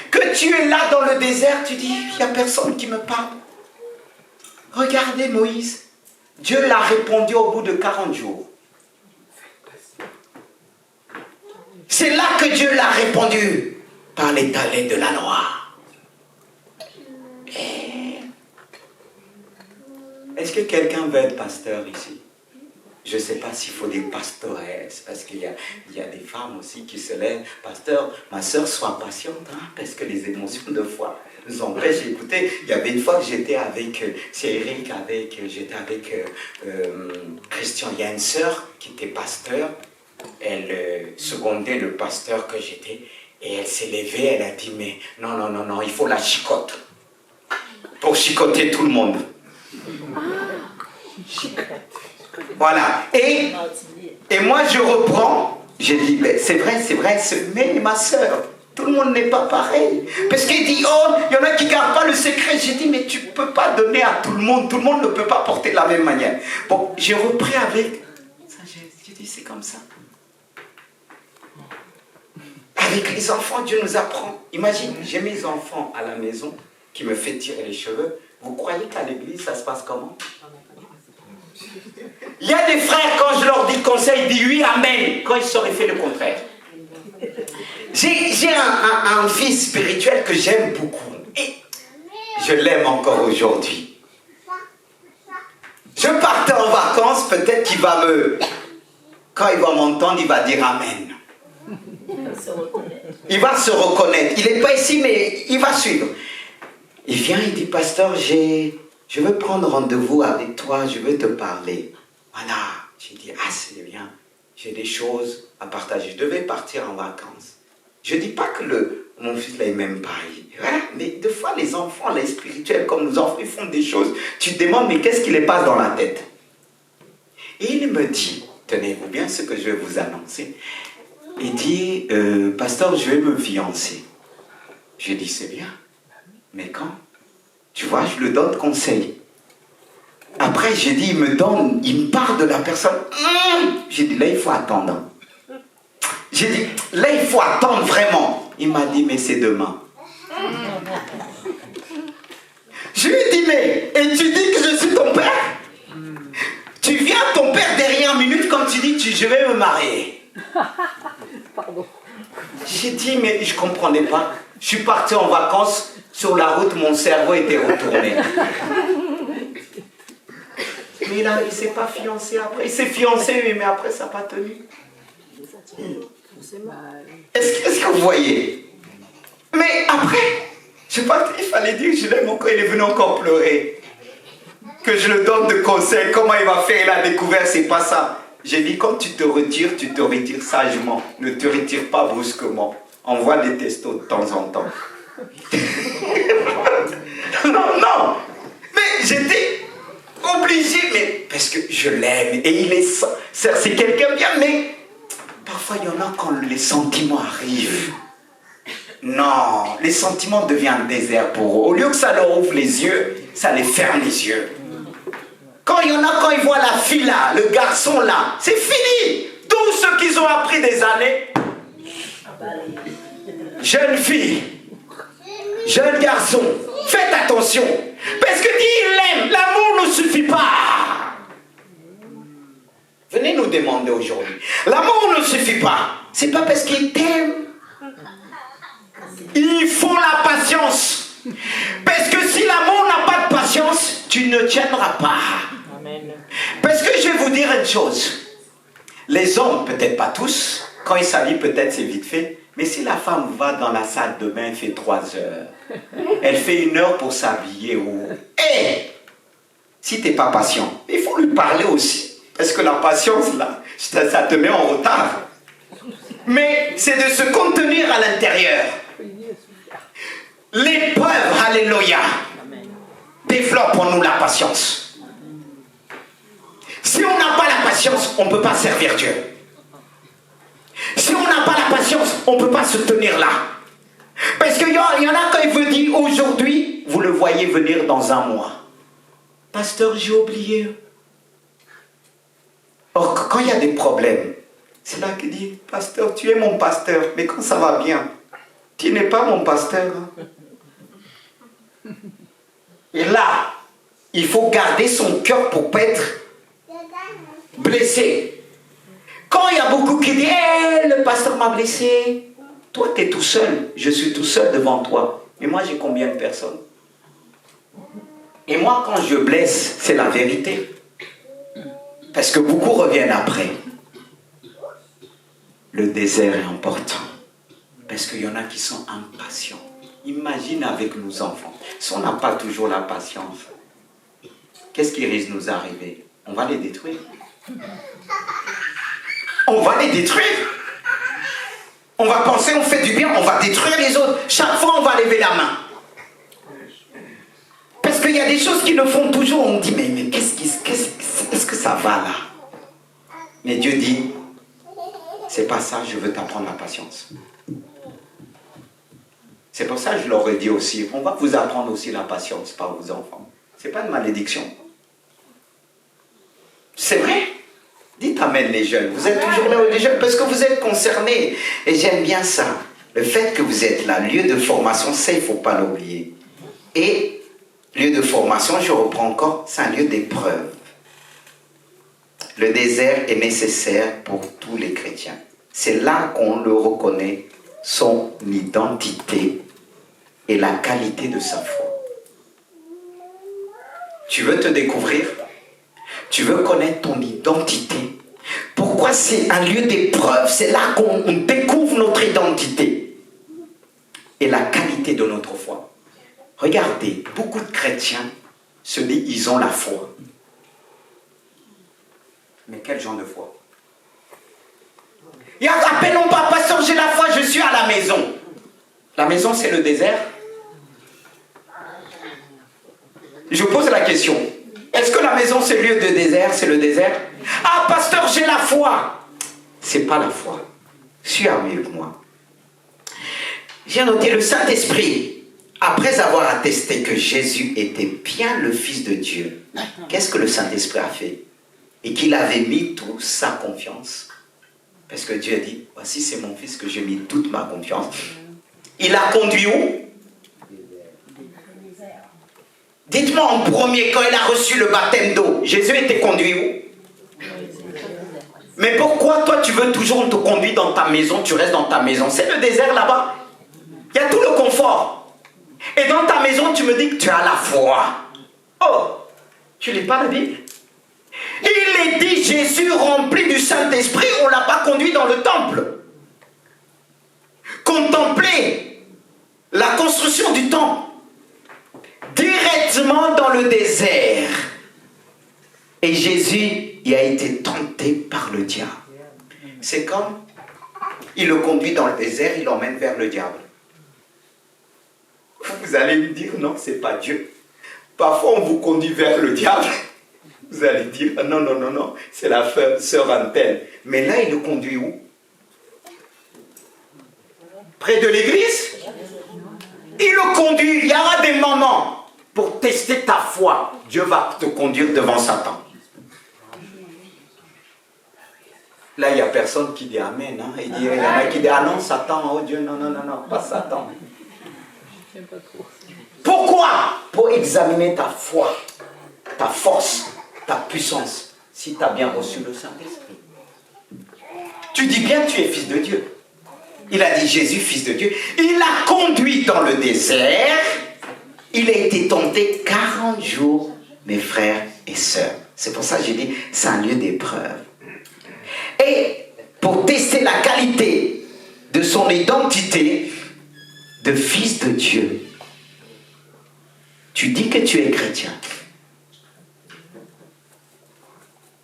Que tu es là dans le désert, tu dis, il n'y a personne qui me parle. Regardez Moïse. Dieu l'a répondu au bout de 40 jours. C'est là que Dieu l'a répondu par les talents de la loi. Est-ce que quelqu'un veut être pasteur ici? Je ne sais pas s'il faut des pastoresses, parce qu'il y a des femmes aussi qui se lèvent. Pasteur, ma soeur, sois patiente, hein, parce que les émotions de foi nous empêchent d'écouter. Il y avait une fois que j'étais avec, c'est Eric, j'étais avec Christian. Il y a une soeur qui était pasteur. Elle secondait le pasteur que j'étais. Et elle s'est levée, elle a dit, mais non, il faut la chicote. Pour chicoter tout le monde. Voilà. Et moi, je reprends. J'ai dit, c'est vrai, mais ma soeur, tout le monde n'est pas pareil. Parce qu'il dit, oh, il y en a qui ne gardent pas le secret. J'ai dit, mais tu ne peux pas donner à tout le monde ne peut pas porter de la même manière. Bon, j'ai repris avec sagesse. J'ai dit, c'est comme ça. Avec les enfants, Dieu nous apprend. Imagine, j'ai mes enfants à la maison qui me fait tirer les cheveux. Vous croyez qu'à l'église, ça se passe comment? Il y a des frères, quand je leur dis conseil, ils disent oui, amen, quand ils auraient fait le contraire. J'ai un fils spirituel que j'aime beaucoup. Et je l'aime encore aujourd'hui. Je partais en vacances, peut-être qu'il va quand il va m'entendre, il va dire amen. Il va se reconnaître. Il n'est pas ici, mais il va suivre. Il vient, il dit, pasteur, je veux prendre rendez-vous avec toi, je veux te parler. Voilà. J'ai dit, c'est bien. J'ai des choses à partager. Je devais partir en vacances. Je ne dis pas que mon fils là, il m'aime pas. Voilà. Mais des fois, les enfants, les spirituels, comme nos enfants, ils font des choses. Tu te demandes, mais qu'est-ce qui les passe dans la tête? Et il me dit, tenez-vous bien ce que je vais vous annoncer. Il dit, pasteur, je vais me fiancer. J'ai dit, c'est bien. Mais quand? Tu vois, je lui donne conseil. Après, j'ai dit, il me parle de la personne. J'ai dit, là, il faut attendre. J'ai dit, là, il faut attendre vraiment. Il m'a dit, mais c'est demain. Je lui ai dit, mais, et tu dis que je suis ton père? Tu viens, ton père, derrière une minute, comme tu dis, je vais me marier. Pardon. J'ai dit, mais je ne comprenais pas. Je suis parti en vacances. Sur la route, mon cerveau était retourné. Mais il ne s'est pas fiancé après. Il s'est fiancé, mais après, ça n'a pas tenu. Est-ce que vous voyez? Mais après, je sais pas, il fallait dire que je l'aime encore. Il est venu encore pleurer. Que je le donne de conseils. Comment il va faire? Il a découvert, c'est pas ça. J'ai dit, quand tu te retires sagement. Ne te retire pas brusquement. Envoie des textos de temps en temps. non, mais j'étais obligé, mais parce que je l'aime et il est c'est quelqu'un bien, mais parfois il y en a quand les sentiments arrivent. Non, les sentiments deviennent un désert pour eux. Au lieu que ça leur ouvre les yeux, ça les ferme les yeux. Quand il y en a, quand ils voient la fille là, le garçon là, c'est fini. Tout ce qu'ils ont appris des années. Jeune fille, jeune garçon, faites attention. Parce que il l'aime, l'amour ne suffit pas. Venez nous demander aujourd'hui. L'amour ne suffit pas. C'est pas parce qu'il t'aime. Il faut la patience. Parce que si l'amour n'a pas de patience, tu ne tiendras pas. Amen. Parce que je vais vous dire une chose. Les hommes, peut-être pas tous, quand ils s'habillent, peut-être c'est vite fait. Mais si la femme va dans la salle de bain, elle fait 3 heures. Elle fait 1 heure pour s'habiller. Si tu n'es pas patient, il faut lui parler aussi. Parce que la patience, là, ça te met en retard. Mais c'est de se contenir à l'intérieur. L'épreuve, alléluia, développe en nous la patience. Si on n'a pas la patience, on ne peut pas servir Dieu. Si on n'a pas la patience, on ne peut pas se tenir là. Parce qu'il y en a quand il veut dire aujourd'hui, vous le voyez venir dans 1 mois. Pasteur, j'ai oublié. Or, quand il y a des problèmes, c'est là qu'il dit, pasteur, tu es mon pasteur, mais quand ça va bien, tu n'es pas mon pasteur. Et là, il faut garder son cœur pour pas être blessé. Quand il y a beaucoup qui disent hey, le pasteur m'a blessé, toi tu es tout seul, je suis tout seul devant toi. Mais moi j'ai combien de personnes? Et moi quand je blesse, c'est la vérité. Parce que beaucoup reviennent après. Le désert est important. Parce qu'il y en a qui sont impatients. Imagine avec nos enfants. Si on n'a pas toujours la patience, qu'est-ce qui risque de nous arriver? On va les détruire. On va les détruire. On va penser, on fait du bien, on va détruire les autres. Chaque fois, on va lever la main. Parce qu'il y a des choses qui le font toujours. On dit, mais qu'est-ce que ça va là? Mais Dieu dit, c'est pas ça, je veux t'apprendre la patience. C'est pour ça que je leur ai dit aussi, on va vous apprendre aussi la patience par vos enfants. C'est pas une malédiction. C'est vrai. Dites amen les jeunes. Vous êtes toujours là les jeunes parce que vous êtes concernés. Et j'aime bien ça. Le fait que vous êtes là, lieu de formation, ça il ne faut pas l'oublier. Et lieu de formation, je reprends encore, c'est un lieu d'épreuve. Le désert est nécessaire pour tous les chrétiens. C'est là qu'on le reconnaît, son identité et la qualité de sa foi. Tu veux te découvrir? Tu veux connaître ton identité? Pourquoi c'est un lieu d'épreuve? C'est là qu'on découvre notre identité et la qualité de notre foi. Regardez, beaucoup de chrétiens se disent ils ont la foi. Mais quel genre de foi? Et appelons pas, pasteur, j'ai la foi, je suis à la maison. La maison, c'est le désert? Je pose la question. Est-ce que la maison, c'est le lieu de désert? C'est le désert? Ah, pasteur, j'ai la foi. C'est pas la foi. Suis avec moi. J'ai noté le Saint-Esprit. Après avoir attesté que Jésus était bien le Fils de Dieu, qu'est-ce que le Saint-Esprit a fait? Et qu'il avait mis toute sa confiance. Parce que Dieu a dit, voici c'est mon Fils que j'ai mis toute ma confiance. Il a conduit où? Dites-moi en premier, quand il a reçu le baptême d'eau, Jésus était conduit où? Mais pourquoi toi tu veux toujours te conduire dans ta maison, tu restes dans ta maison? C'est le désert là-bas. Il y a tout le confort. Et dans ta maison, tu me dis que tu as la foi. Oh, tu lis pas la Bible? Il est dit, Jésus rempli du Saint-Esprit, on ne l'a pas conduit dans le temple. Contemplez la construction du temple. Directement dans le désert. Et Jésus y a été tenté par le diable. C'est comme, il le conduit dans le désert, il l'emmène vers le diable. Vous allez lui dire, non, c'est pas Dieu. Parfois, on vous conduit vers le diable. Vous allez dire, non, non, non, non, c'est la sœur Antenne. Mais là, il le conduit où? Près de l'église? Il le conduit, il y aura des moments pour tester ta foi. Dieu va te conduire devant Satan. Là, il n'y a personne qui dit Amen. Hein? Il y en a qui disent, ah non, Satan, oh Dieu, non, non, non, non, pas Satan. Pourquoi? Pour examiner ta foi, ta force, ta puissance, si tu as bien reçu le Saint-Esprit. Tu dis bien tu es fils de Dieu. Il a dit Jésus, fils de Dieu. Il l'a conduit dans le désert. Il a été tenté 40 jours, mes frères et sœurs. C'est pour ça que j'ai dit, c'est un lieu d'épreuve. Et pour tester la qualité de son identité de fils de Dieu, tu dis que tu es chrétien.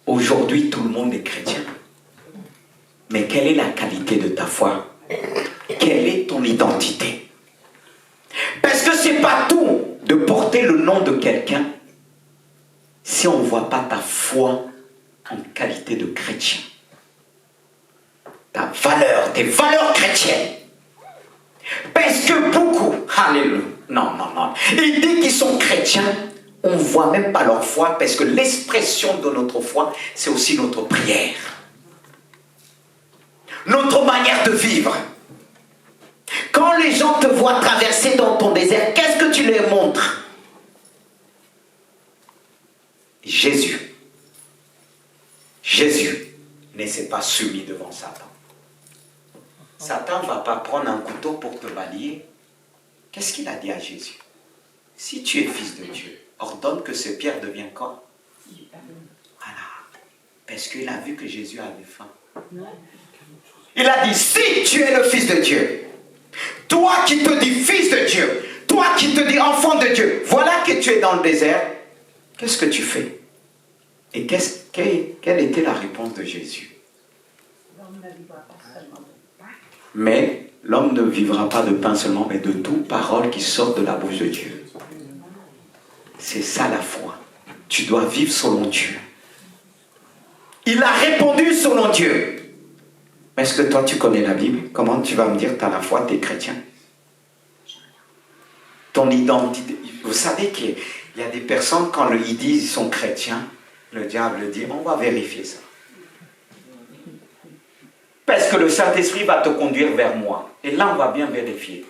Aujourd'hui, tout le monde est chrétien. Mais quelle est la qualité de ta foi? Quelle est ton identité? Parce que ce n'est pas tout de porter le nom de quelqu'un si on ne voit pas ta foi en qualité de chrétien. Ta valeur, tes valeurs chrétiennes. Parce que beaucoup, alléluia, non, non, non, ils disent qu'ils sont chrétiens, on ne voit même pas leur foi, parce que l'expression de notre foi, c'est aussi notre prière. Notre manière de vivre. Quand les gens te voient traverser dans ton désert, qu'est-ce que tu leur montres? Jésus ne s'est pas soumis devant Satan. Satan ne va pas prendre un couteau pour te balayer. Qu'est-ce qu'il a dit à Jésus? Si tu es fils de Dieu, ordonne que ces pierres deviennent quoi? Voilà. Parce qu'il a vu que Jésus avait faim. Il a dit, si tu es le fils de Dieu, toi qui te dis fils de Dieu, toi qui te dis enfant de Dieu, voilà que tu es dans le désert, qu'est-ce que tu fais? Et quelle était la réponse de Jésus? Mais l'homme ne vivra pas de pain seulement, mais de toute parole qui sort de la bouche de Dieu. C'est ça la foi. Tu dois vivre selon Dieu. Il a répondu selon Dieu. Mais est-ce que toi tu connais la Bible? Comment tu vas me dire tu as la foi, tu es chrétien? Ton identité. Vous savez qu'il y a des personnes, quand ils disent qu'ils sont chrétiens, le diable dit, on va vérifier ça. Parce que le Saint-Esprit va te conduire vers moi. Et là, on va bien vérifier.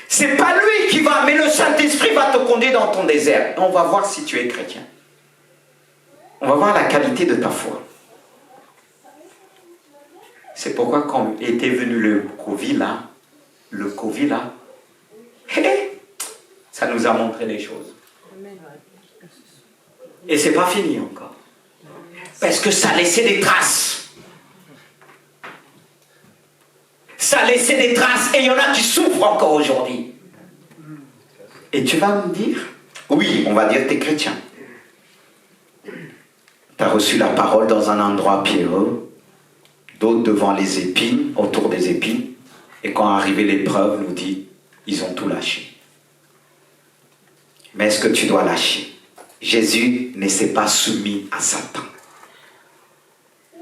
C'est pas lui qui va, mais le Saint-Esprit va te conduire dans ton désert. On va voir si tu es chrétien. On va voir la qualité de ta foi. C'est pourquoi quand était venu le Covid là, ça nous a montré des choses. Et c'est pas fini encore. Parce que ça laissait des traces. Ça laissait des traces et il y en a qui souffrent encore aujourd'hui. Et tu vas me dire, oui, on va dire tu es chrétien. Tu as reçu la parole dans un endroit pierreux, d'autres devant les épines, autour des épines, et quand arrivait l'épreuve, nous dit, ils ont tout lâché. Mais est-ce que tu dois lâcher? Jésus ne s'est pas soumis à Satan.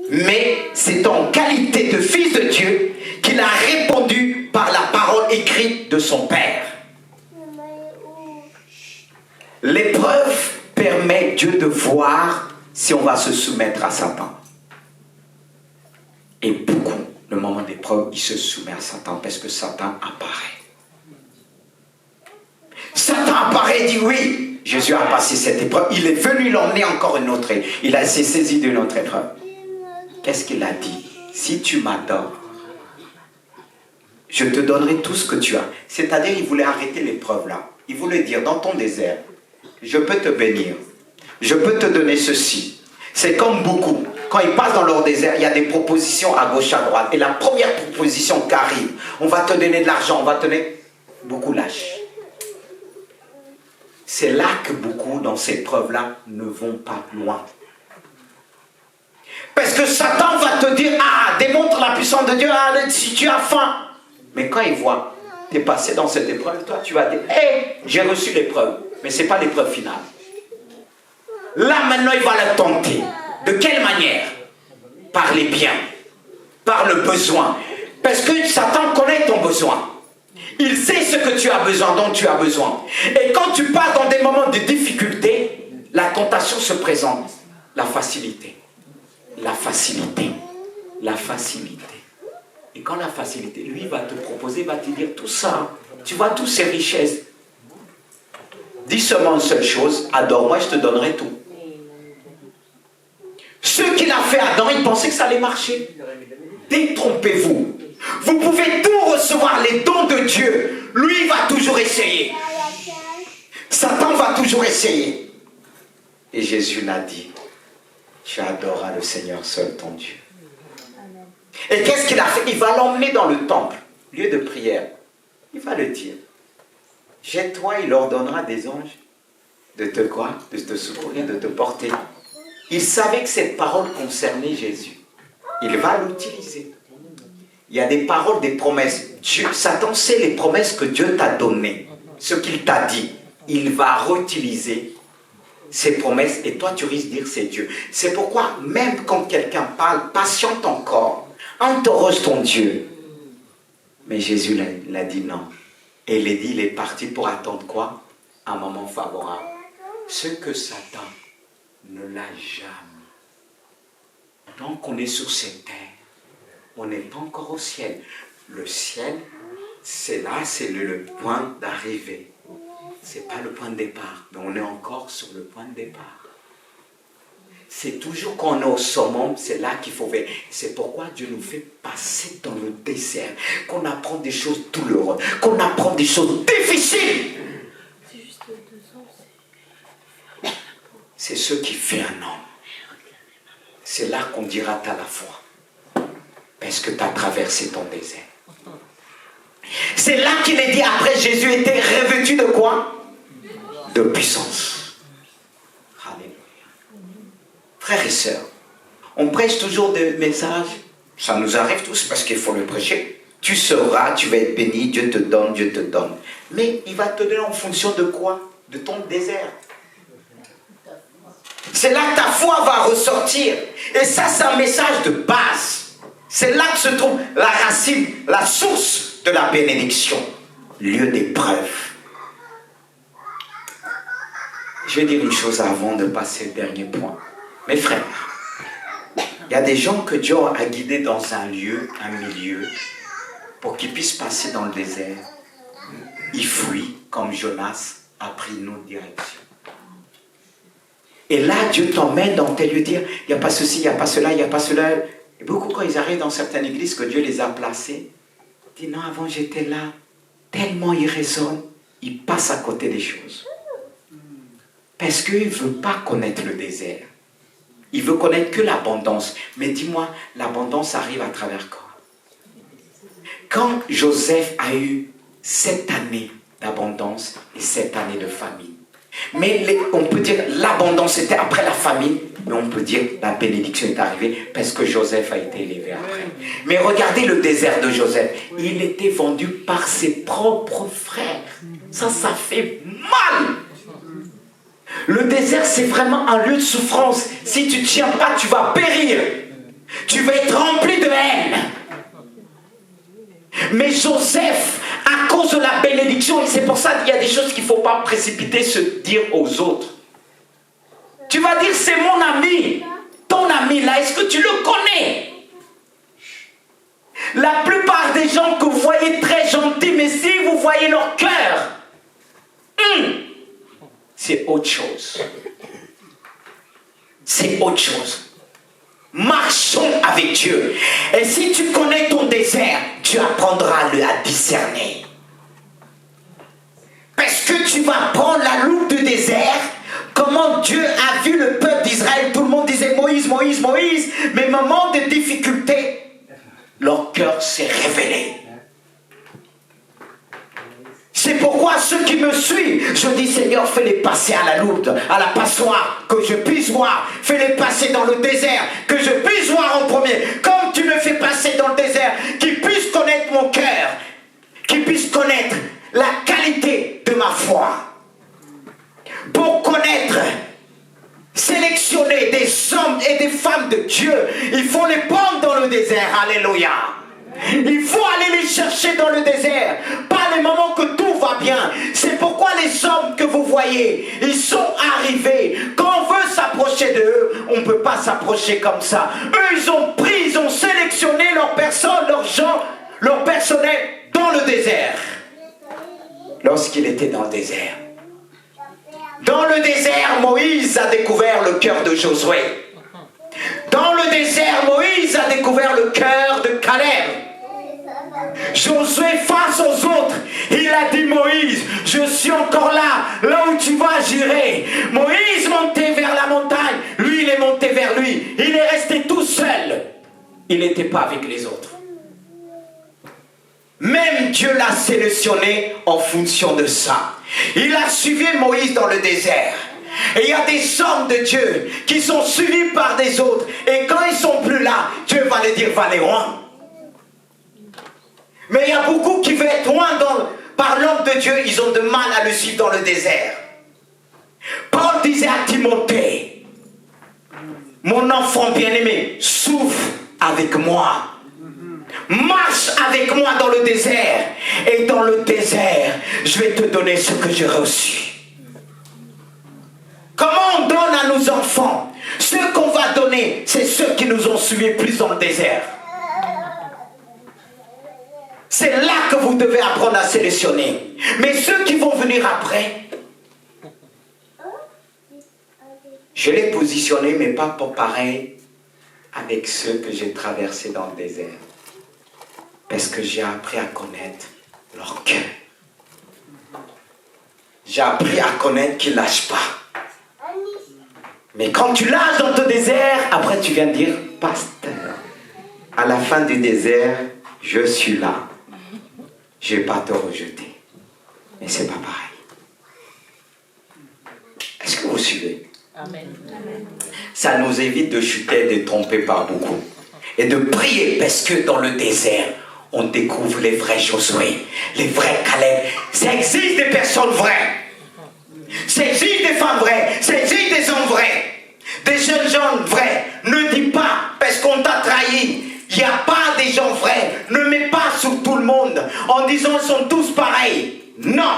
Mais c'est en qualité de fils de Dieu qu'il a répondu par la parole écrite de son Père. L'épreuve permet Dieu de voir si on va se soumettre à Satan. Et beaucoup, le moment d'épreuve, il se soumet à Satan parce que Satan apparaît. Satan apparaît et dit oui, Jésus a passé cette épreuve. Il est venu l'emmener encore une autre. Il s'est saisi d'une autre épreuve. Qu'est-ce qu'il a dit? Si tu m'adores, je te donnerai tout ce que tu as. C'est-à-dire, il voulait arrêter l'épreuve là. Il voulait dire, dans ton désert, je peux te bénir. Je peux te donner ceci. C'est comme beaucoup. Quand ils passent dans leur désert, il y a des propositions à gauche, à droite. Et la première proposition qui arrive, on va te donner de l'argent, on va te donner... Beaucoup lâchent. C'est là que beaucoup, dans ces preuves-là, ne vont pas loin. Parce que Satan va te dire, ah, démontre la puissance de Dieu, ah, si tu as faim. Mais quand il voit, tu es passé dans cette épreuve, toi, tu vas dire, hé, j'ai reçu l'épreuve. Mais ce n'est pas l'épreuve finale. Là, maintenant, il va la tenter. De quelle manière? Par les biens, par le besoin. Parce que Satan connaît ton besoin. Il sait ce que tu as besoin, dont tu as besoin. Et quand tu passes dans des moments de difficulté, la tentation se présente. La facilité. La facilité. La facilité. Et quand la facilité, lui va te proposer, va te dire tout ça. Tu vois toutes ces richesses. Dis seulement une seule chose, adore-moi, je te donnerai tout. Ce qu'il a fait à Adam, il pensait que ça allait marcher. Détrompez-vous. Vous pouvez tout recevoir, les dons de Dieu. Lui va toujours essayer. Satan va toujours essayer. Et Jésus l'a dit. Tu adoreras le Seigneur seul, ton Dieu. Et qu'est-ce qu'il a fait? Il va l'emmener dans le temple, lieu de prière. Il va le dire. Jette-toi, il ordonnera des anges de te quoi? De te secourir, de te porter. Il savait que cette parole concernait Jésus. Il va l'utiliser. Il y a des paroles, des promesses. Satan sait les promesses que Dieu t'a données. Ce qu'il t'a dit. Il va réutiliser ces promesses et toi tu risques de dire c'est Dieu. C'est pourquoi même quand quelqu'un parle, patiente encore. Interroge ton Dieu. Mais Jésus l'a dit non. Et il a dit, il est parti pour attendre quoi? Un moment favorable. Ce que Satan ne l'a jamais. Tant qu'on est sur cette terre, on n'est pas encore au ciel. Le ciel, c'est là, c'est le point d'arrivée. Ce n'est pas le point de départ, mais on est encore sur le point de départ. c'est toujours quand on est au summum, c'est là qu'il faut faire. C'est pourquoi Dieu nous fait passer dans le désert, qu'on apprend des choses douloureuses, qu'on apprend des choses difficiles. C'est ce qui fait un homme. C'est là qu'on dira t'as la foi. Parce que tu as traversé ton désert. C'est là qu'il est dit après Jésus était revêtu de quoi? De puissance. Alléluia. Frères et sœurs, on prêche toujours des messages. Ça nous arrive tous parce qu'il faut le prêcher. Tu seras, tu vas être béni, Dieu te donne, Dieu te donne. Mais il va te donner en fonction de quoi? De ton désert. C'est là que ta foi va ressortir. Et ça, c'est un message de base. C'est là que se trouve la racine, la source de la bénédiction. Lieu d'épreuve. Je vais dire une chose avant de passer au dernier point. Mes frères, il y a des gens que Dieu a guidés dans un lieu, un milieu, pour qu'ils puissent passer dans le désert. Ils fuient, comme Jonas a pris une autre direction. Et là, Dieu t'emmène dans tes lieux, dire, il n'y a pas ceci, il n'y a pas cela, il n'y a pas cela. Et beaucoup, quand ils arrivent dans certaines églises que Dieu les a placées, ils disent, non, avant j'étais là. Tellement ils raisonnent, ils passent à côté des choses. Parce qu'il ne veut pas connaître le désert. Il veut connaître que l'abondance. Mais dis-moi, l'abondance arrive à travers quoi? Quand Joseph a eu 7 années d'abondance et 7 années de famine, mais on peut dire l'abondance était après la famine, mais on peut dire la bénédiction est arrivée parce que Joseph a été élevé après. Mais regardez le désert de Joseph. Il était vendu par ses propres frères. Ça fait mal. Le désert, c'est vraiment un lieu de souffrance. Si tu ne tiens pas, tu vas périr. Tu vas être rempli de haine. Mais Joseph, à cause de la bénédiction, et c'est pour ça qu'il y a des choses qu'il ne faut pas précipiter, se dire aux autres. Tu vas dire, c'est mon ami. Ton ami là, est-ce que tu le connais? La plupart des gens que vous voyez très gentils, mais si vous voyez leur cœur, c'est autre chose. C'est autre chose. Marchons avec Dieu. Et si tu connais ton désert, tu apprendras à discerner. Parce que tu vas prendre la loupe du désert. Comment Dieu a vu le peuple d'Israël. Tout le monde disait Moïse, Moïse, Moïse. Mais moment de difficulté, leur cœur s'est révélé. C'est pourquoi ceux qui me suivent, je dis Seigneur, fais-les passer à la loupe, à la passoire, que je puisse voir. Fais-les passer dans le désert, que je puisse voir en premier. Comme tu me fais passer dans le désert, qu'ils puissent connaître mon cœur, qu'ils puissent connaître la qualité de ma foi. Pour connaître, sélectionner des hommes et des femmes de Dieu, il faut les prendre dans le désert. Alléluia. Il faut aller les chercher dans le désert. Pas les moments que tout va bien. C'est pourquoi les hommes que vous voyez, ils sont arrivés. Quand on veut s'approcher d'eux, on ne peut pas s'approcher comme ça. Eux, ils ont pris, ils ont sélectionné leurs personnes, leurs gens, leur personnel dans le désert. Lorsqu'il était dans le désert. Dans le désert, Moïse a découvert le cœur de Josué. Dans le désert, Moïse a découvert le cœur de Caleb. Josué face aux autres, il a dit Moïse, je suis encore là, là où tu vas j'irai. Moïse montait vers la montagne, lui il est monté vers lui, il est resté tout seul. Il n'était pas avec les autres. Même Dieu l'a sélectionné en fonction de ça. Il a suivi Moïse dans le désert. Et il y a des hommes de Dieu qui sont suivis par des autres. Et quand ils ne sont plus là, Dieu va les dire, va les loin. Mais il y a beaucoup qui veulent être loin par l'homme de Dieu. Ils ont de mal à le suivre dans le désert. Paul disait à Timothée, mon enfant bien-aimé, souffre avec moi. Marche avec moi dans le désert. Et dans le désert, je vais te donner ce que j'ai reçu. Comment on donne à nos enfants? Ce qu'on va donner, c'est ceux qui nous ont suivis plus dans le désert. C'est là que vous devez apprendre à sélectionner. Mais ceux qui vont venir après, Je l'ai positionné, mais pas pour pareil avec ceux que j'ai traversés dans le désert. Parce que j'ai appris à connaître leur cœur. J'ai appris à connaître qu'ils ne lâchent pas. Mais quand tu lâches dans ton désert, après tu viens dire, pasteur, à la fin du désert, je suis là. Je ne vais pas te rejeter. Mais ce n'est pas pareil. Est-ce que vous suivez? Amen. Ça nous évite de chuter et de tromper par beaucoup. Et de prier, parce que dans le désert, on découvre les vrais Josué, les vrais Caleb. Ça existe des personnes vraies. Ça existe des femmes vraies. Ça existe des hommes vrais. Des jeunes gens vrais. Ne dis pas, parce qu'on t'a trahi. Il n'y a pas des gens vrais. Ne mets pas sur tout le monde en disant ils sont tous pareils. Non.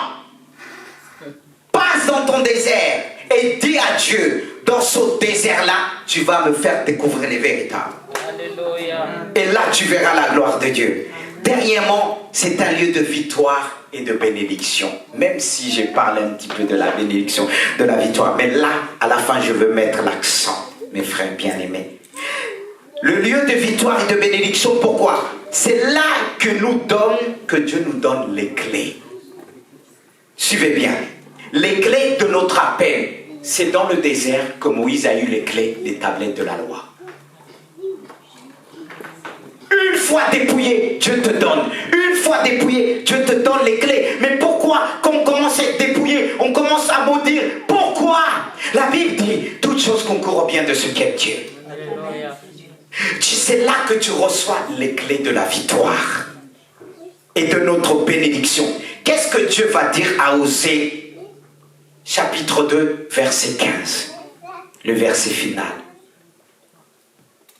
Passe dans ton désert et dis à Dieu, dans ce désert-là, tu vas me faire découvrir les véritables. Alléluia. Et là, tu verras la gloire de Dieu. Dernièrement, c'est un lieu de victoire et de bénédiction. Même si je parle un petit peu de la bénédiction, de la victoire. Mais là, à la fin, je veux mettre l'accent, mes frères bien-aimés. Le lieu de victoire et de bénédiction, pourquoi? C'est là que Dieu nous donne les clés. Suivez bien. Les clés de notre appel, c'est dans le désert que Moïse a eu les clés des tablettes de la loi. Une fois dépouillé, Dieu te donne. Une fois dépouillé, Dieu te donne les clés. Mais pourquoi, quand on commence à être dépouillé, on commence à maudire? Pourquoi? La Bible dit, toutes choses concourent au bien de ceux qui aiment Dieu. Alléluia. C'est là que tu reçois les clés de la victoire et de notre bénédiction. Qu'est-ce que Dieu va dire à Osée, chapitre 2, verset 15, le verset final?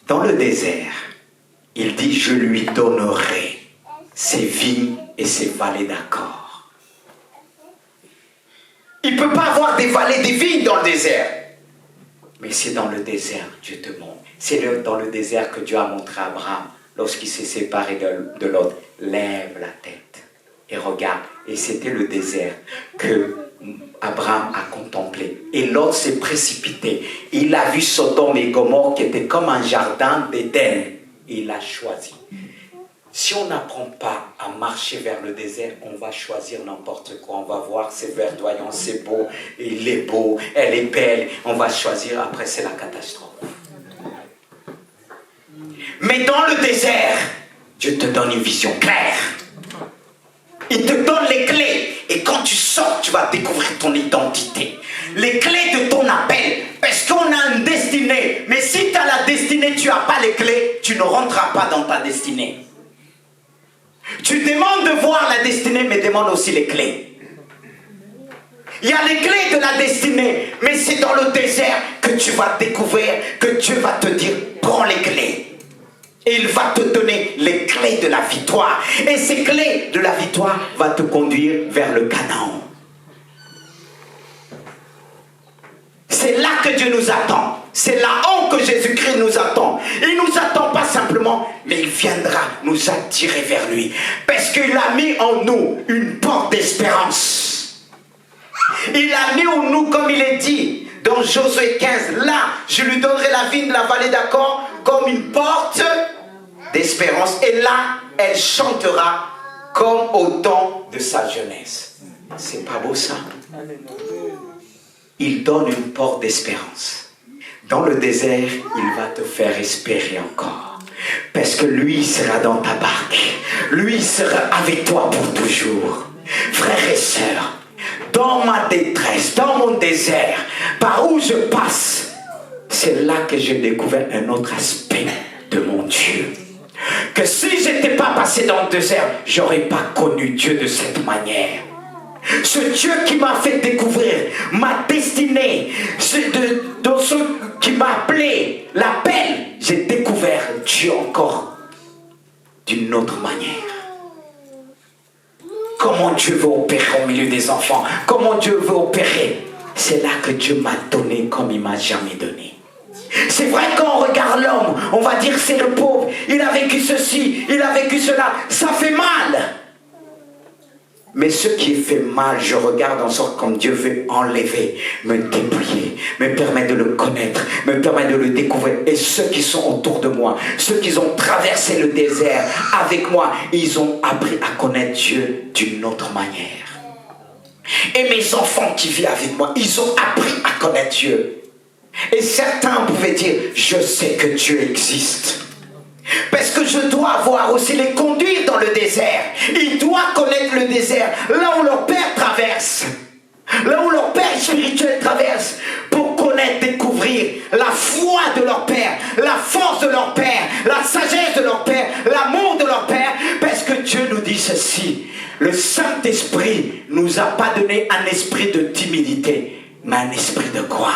Dans le désert, il dit, je lui donnerai ses vignes et ses vallées d'accord. Il ne peut pas avoir des vallées, des vignes dans le désert. Mais c'est dans le désert que Dieu te montre. C'est dans le désert que Dieu a montré à Abraham lorsqu'il s'est séparé de l'autre. Lève la tête et regarde. Et c'était le désert que Abraham a contemplé. Et l'autre s'est précipité. Il a vu Sodome et Gomorrhe qui était comme un jardin d'Éden. Et il a choisi. Si on n'apprend pas à marcher vers le désert, on va choisir n'importe quoi. On va voir, c'est verdoyant, c'est beau, il est beau, elle est belle. On va choisir, après c'est la catastrophe. Mais dans le désert, Dieu te donne une vision claire. Il te donne les clés. Et quand tu sors, tu vas découvrir ton identité. Les clés de ton appel. Parce qu'on a une destinée. Mais si tu as la destinée, tu n'as pas les clés, tu ne rentreras pas dans ta destinée. Tu demandes de voir la destinée, mais demande aussi les clés. Il y a les clés de la destinée, mais c'est dans le désert que tu vas découvrir, que Dieu va te dire, prends les clés. Et il va te donner les clés de la victoire. Et ces clés de la victoire vont te conduire vers le Canaan. C'est là que Dieu nous attend. C'est là-haut que Jésus-Christ nous attend. Il ne nous attend pas simplement, mais il viendra nous attirer vers lui. Parce qu'il a mis en nous une porte d'espérance. Il a mis en nous, comme il est dit dans Josué 15, là, je lui donnerai la vigne de la vallée d'Accord comme une porte d'espérance. Et là, elle chantera comme au temps de sa jeunesse. C'est pas beau ça? Il donne une porte d'espérance. Dans le désert, il va te faire espérer encore. Parce que lui sera dans ta barque. Lui sera avec toi pour toujours. Frères et sœurs, dans ma détresse, dans mon désert, par où je passe, c'est là que j'ai découvert un autre aspect de mon Dieu. Que si je n'étais pas passé dans le désert, je n'aurais pas connu Dieu de cette manière. Ce Dieu qui m'a fait découvrir ma destinée, dans ce qui m'a appelé, l'appel, j'ai découvert Dieu encore d'une autre manière. Comment Dieu veut opérer au milieu des enfants, comment Dieu veut opérer, c'est là que Dieu m'a donné comme il m'a jamais donné. C'est vrai quand on regarde l'homme, on va dire c'est le pauvre, il a vécu ceci, il a vécu cela, ça fait mal. Mais ce qui fait mal, je regarde en sorte comme Dieu veut enlever, me dépouiller, me permet de le connaître, me permet de le découvrir. Et ceux qui sont autour de moi, ceux qui ont traversé le désert avec moi, ils ont appris à connaître Dieu d'une autre manière. Et mes enfants qui vivent avec moi, ils ont appris à connaître Dieu. Et certains pouvaient dire, je sais que Dieu existe. Parce que je dois avoir aussi les conduire dans le désert. Ils doivent connaître le désert, là où leur père traverse, là où leur père spirituel traverse, pour connaître, découvrir la foi de leur père, la force de leur père, la sagesse de leur père, l'amour de leur père. Parce que Dieu nous dit ceci, le Saint-Esprit nous a pas donné un esprit de timidité, mais un esprit de quoi?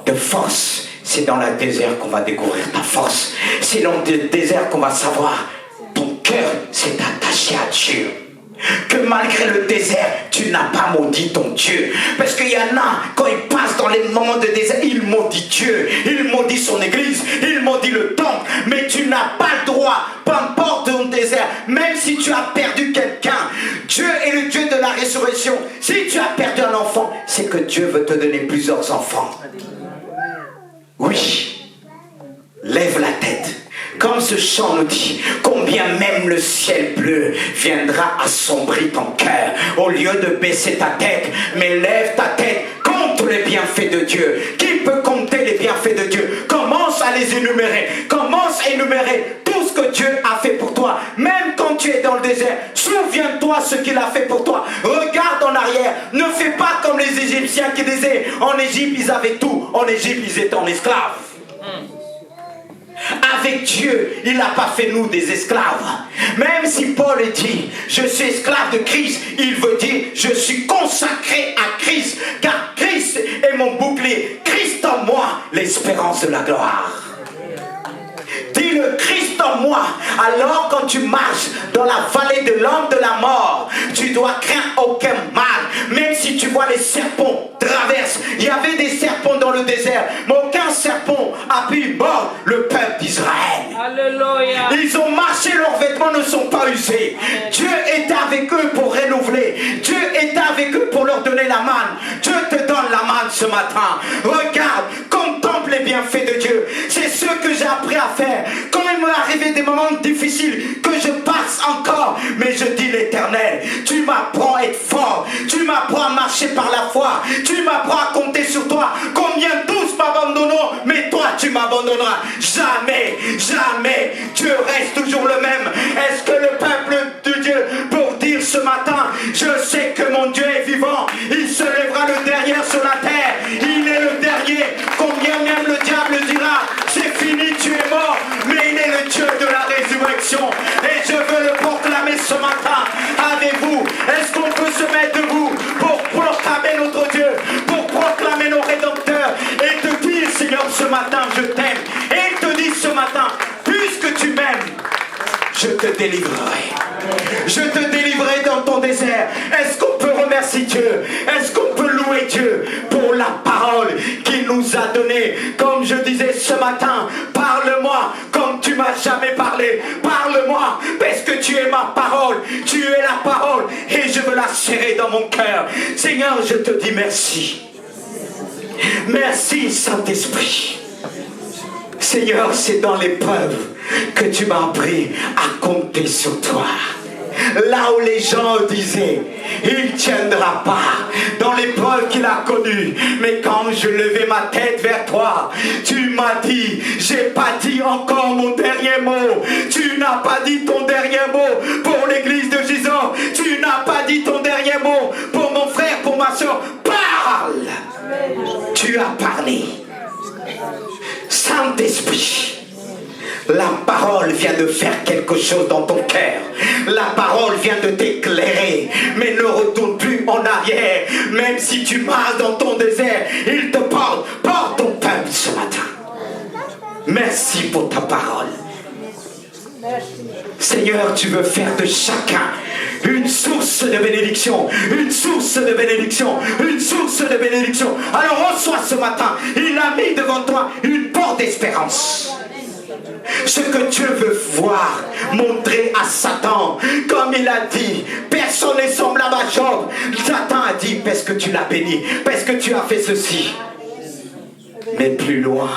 De force. C'est dans le désert qu'on va découvrir ta force. C'est dans le désert qu'on va savoir ton cœur s'est attaché à Dieu. Que malgré le désert, tu n'as pas maudit ton Dieu. Parce qu'il y en a, quand ils passent dans les moments de désert, ils maudit Dieu, ils maudit son église, ils maudit le temple. Mais tu n'as pas le droit, peu importe ton désert, même si tu as perdu quelqu'un, Dieu est le Dieu de la résurrection. Si tu as perdu un enfant, c'est que Dieu veut te donner plusieurs enfants. Oui, lève la tête. Comme ce chant nous dit, combien même le ciel bleu viendra assombrir ton cœur. Au lieu de baisser ta tête, mais lève ta tête, compte les bienfaits de Dieu. Qui peut compter les bienfaits de Dieu? Commence à les énumérer. Commence à énumérer tout ce que Dieu a fait pour toi. Même quand tu es dans le désert, souviens-toi ce qu'il a fait pour toi. Regarde en arrière. Ne fais pas comme les Égyptiens qui disaient, en Égypte ils avaient tout. En Égypte ils étaient en esclaves. Avec Dieu, il n'a pas fait nous des esclaves. Même si Paul dit, je suis esclave de Christ, il veut dire, je suis consacré à Christ, car Christ est mon bouclier. Christ en moi, l'espérance de la gloire. Dis le Christ en moi. Alors quand tu marches dans la vallée de l'ombre de la mort, tu dois craindre aucun mal. Même si tu vois les serpents traversent. Il y avait des serpents dans le désert, mais aucun serpent a pu mordre le peuple d'Israël. Alléluia. Ils ont marché, leurs vêtements ne sont pas usés. Dieu était avec eux pour renouveler. Dieu était avec eux pour leur donner la manne. Dieu te donne la manne ce matin. Regarde, contemple les bienfaits de Dieu. C'est ce que j'ai appris à faire. Quand il m'est arrivé des moments difficiles, que je passe encore, mais je dis l'Éternel, tu m'apprends à être fort, tu m'apprends à marcher par la foi, tu m'apprends à compter sur toi. Combien tous m'abandonneront, mais toi tu m'abandonneras. Jamais, jamais, Dieu reste toujours le même. Est-ce que le peuple de Dieu pour dire ce matin, je sais que mon Dieu est vivant, il se lèvera le dernier sur la terre, il est le dernier. Combien même le diable dira, c'est fini, tu es mort, mais il est le Dieu de la résurrection. Et je veux le proclamer ce matin avec vous. Est-ce qu'on peut se mettre debout pour proclamer notre Dieu, pour proclamer nos rédempteurs et te dire, Seigneur, ce matin je t'aime. Et il te dit ce matin, puisque tu m'aimes, je te délivrerai. Je te délivrerai dans ton désert. Est-ce qu'on peut remercier Dieu? Est-ce qu'on peut louer Dieu pour la parole qu'il nous a donnée? Comme je disais ce matin, parle-moi comme tu m'as jamais parlé. Parle-moi parce que tu es ma parole. Tu es la parole et je veux la serrer dans mon cœur. Seigneur, je te dis merci. Merci Saint-Esprit. Seigneur, c'est dans l'épreuve que tu m'as appris à compter sur toi. Là où les gens disaient, il ne tiendra pas, dans l'épreuve qu'il a connue. Mais quand je levais ma tête vers toi, tu m'as dit, j'ai pas dit encore mon dernier mot. Tu n'as pas dit ton dernier mot pour l'église de Jésus. Tu n'as pas dit ton dernier mot pour mon frère, pour ma soeur. Parle. Tu as parlé. Saint-Esprit, la parole vient de faire quelque chose dans ton cœur. La parole vient de t'éclairer. Mais ne retourne plus en arrière. Même si tu marches dans ton désert, il te porte. Porte ton peuple ce matin. Merci pour ta parole. Seigneur, tu veux faire de chacun une source de bénédiction, une source de bénédiction, une source de bénédiction. Alors reçois ce matin, il a mis devant toi une porte d'espérance. Ce que Dieu veut voir, montrer à Satan, comme il a dit, personne n'est semblable à Job. Satan a dit, parce que tu l'as béni, parce que tu as fait ceci. Mais plus loin,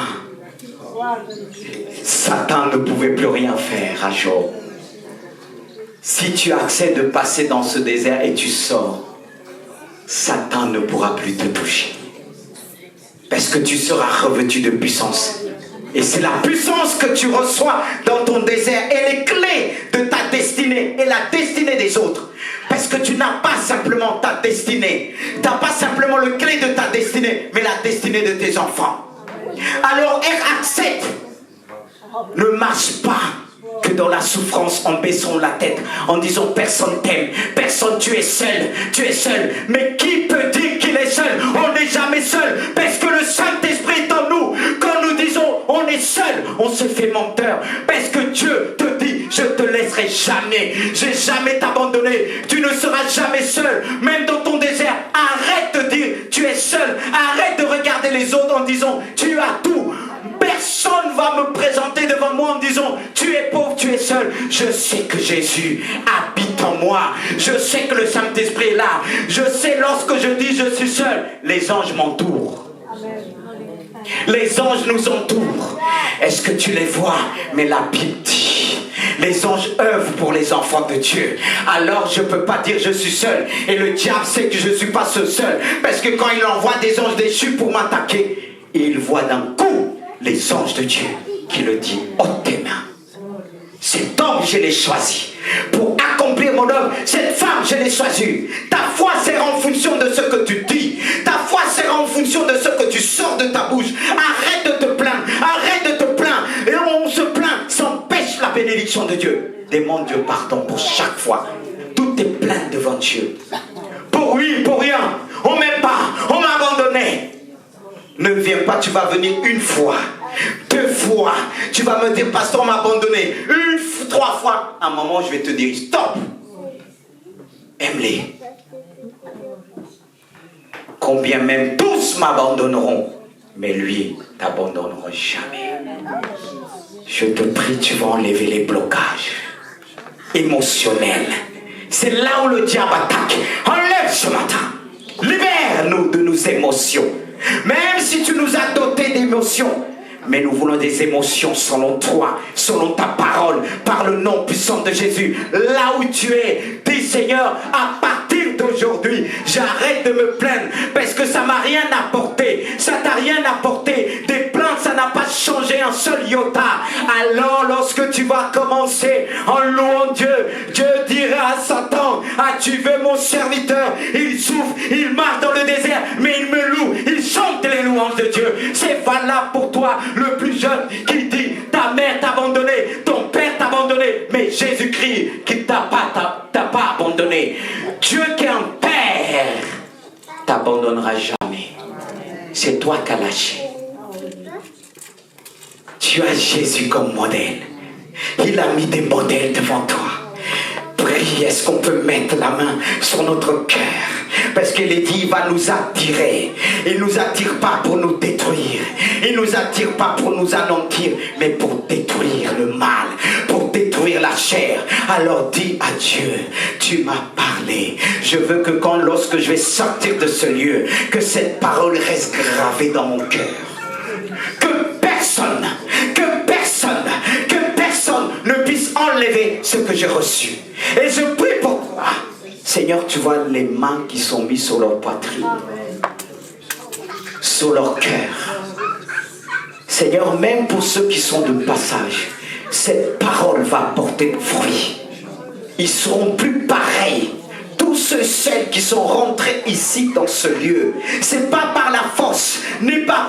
Satan ne pouvait plus rien faire à Job. Si tu acceptes de passer dans ce désert et tu sors, Satan ne pourra plus te toucher. Parce que tu seras revêtu de puissance. Et c'est la puissance que tu reçois dans ton désert et les clés de ta destinée et la destinée des autres. Parce que tu n'as pas simplement ta destinée. Tu n'as pas simplement le clé de ta destinée, mais la destinée de tes enfants. Alors accepte. Ne marche pas que dans la souffrance en baissant la tête, en disant personne t'aime, personne, tu es seul. Mais qui peut dire qu'il est seul? On n'est jamais seul, parce que le Saint-Esprit est en nous. Quand nous disons on est seul, on se fait menteur, parce que Dieu te dit je te laisserai jamais, je vais jamais t'abandonner, tu ne seras jamais seul, même dans ton désert. Arrête de dire tu es seul, arrête de regarder les autres en disant tu as tout. Personne va me présenter devant moi en disant tu es pauvre, tu es seul. Je sais que Jésus habite en moi. Je sais que le Saint-Esprit est là. Je sais lorsque je dis je suis seul, les anges m'entourent. Les anges nous entourent. Est-ce que tu les vois? Mais la Bible dit les anges œuvrent pour les enfants de Dieu. Alors je ne peux pas dire je suis seul. Et le diable sait que je ne suis pas seul. Parce que quand il envoie des anges déchus pour m'attaquer, il voit d'un coup les anges de Dieu qui le disent ôte tes mains. Cet homme je l'ai choisi pour accomplir mon œuvre. Cette femme je l'ai choisie. Ta foi sera en fonction de ce que tu dis. Ta foi sera en fonction de ce que tu sors de ta bouche. Arrête de te plaindre. Arrête de te plaindre. Et on se plaint, ça empêche la bénédiction de Dieu. Demande Dieu pardon pour chaque fois. Tout est plaint devant Dieu. Pour lui, pour rien. On m'aime pas. On m'a abandonné. Ne viens pas, tu vas venir une fois, 2 fois. Tu vas me dire, pasteur, on m'a abandonné. 3 fois. À un moment, je vais te dire, stop. Aime-les. Combien même tous m'abandonneront, mais lui t'abandonnera jamais. Je te prie, tu vas enlever les blocages émotionnels. C'est là où le diable attaque. Enlève ce matin. Libère-nous de nos émotions. Même si tu nous as dotés d'émotions, mais nous voulons des émotions selon toi, selon ta parole, par le nom puissant de Jésus. Là où tu es, dis Seigneur, à partir d'aujourd'hui, j'arrête de me plaindre parce que ça m'a rien apporté. Ça t'a rien apporté. Des plaintes, ça n'a pas changé un seul iota. Alors lorsque tu vas commencer en louant Dieu, Dieu dira à Satan, as-tu vu mon serviteur? Il souffre, il marche dans le désert, mais il me loue, il chante les louanges de Dieu. C'est valable pour toi, le plus jeune, qui dit ta mère t'a abandonné, ton père t'a abandonné, mais Jésus-Christ qui t'a pas abandonné. Dieu qui est un père t'abandonnera jamais. C'est toi qui as lâché. Tu as Jésus comme modèle. Il a mis des modèles devant toi. Prie, est-ce qu'on peut mettre la main sur notre cœur? Parce qu'il est dit, il va nous attirer. Il ne nous attire pas pour nous détruire. Il ne nous attire pas pour nous anéantir, mais pour détruire le mal, pour détruire la chair. Alors dis à Dieu, tu m'as parlé. Je veux que lorsque je vais sortir de ce lieu, que cette parole reste gravée dans mon cœur. Que personne ne puisse enlever ce que j'ai reçu. Et je prie pour toi. Seigneur, tu vois les mains qui sont mises sur leur poitrine, sur leur cœur. Seigneur, même pour ceux qui sont de passage, cette parole va porter fruit. Ils seront plus pareils. Tous ceux, celles qui sont rentrés ici dans ce lieu, c'est pas par la force, ni pas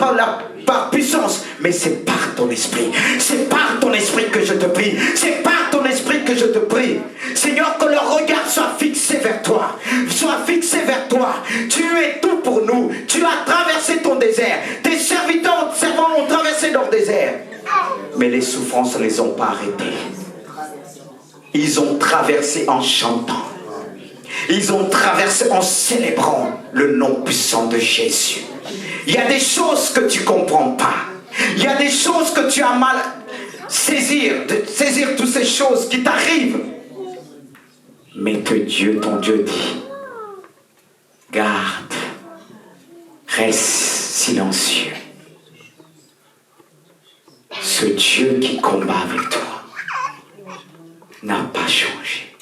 par puissance, mais c'est par ton esprit. C'est par ton esprit que je te prie. C'est par ton esprit que je te prie. Seigneur, que leur regard soit fixé vers toi. Soit fixé vers toi. Tu es tout pour nous. Tu as traversé ton désert. Tes servants ont traversé leur désert. Mais les souffrances ne les ont pas arrêtés. Ils ont traversé en chantant. Ils ont traversé en célébrant le nom puissant de Jésus. Il y a des choses que tu ne comprends pas. Il y a des choses que tu as mal. saisir toutes ces choses qui t'arrivent. Mais que Dieu, ton Dieu dit, garde, reste silencieux. Ce Dieu qui combat avec toi n'a pas changé.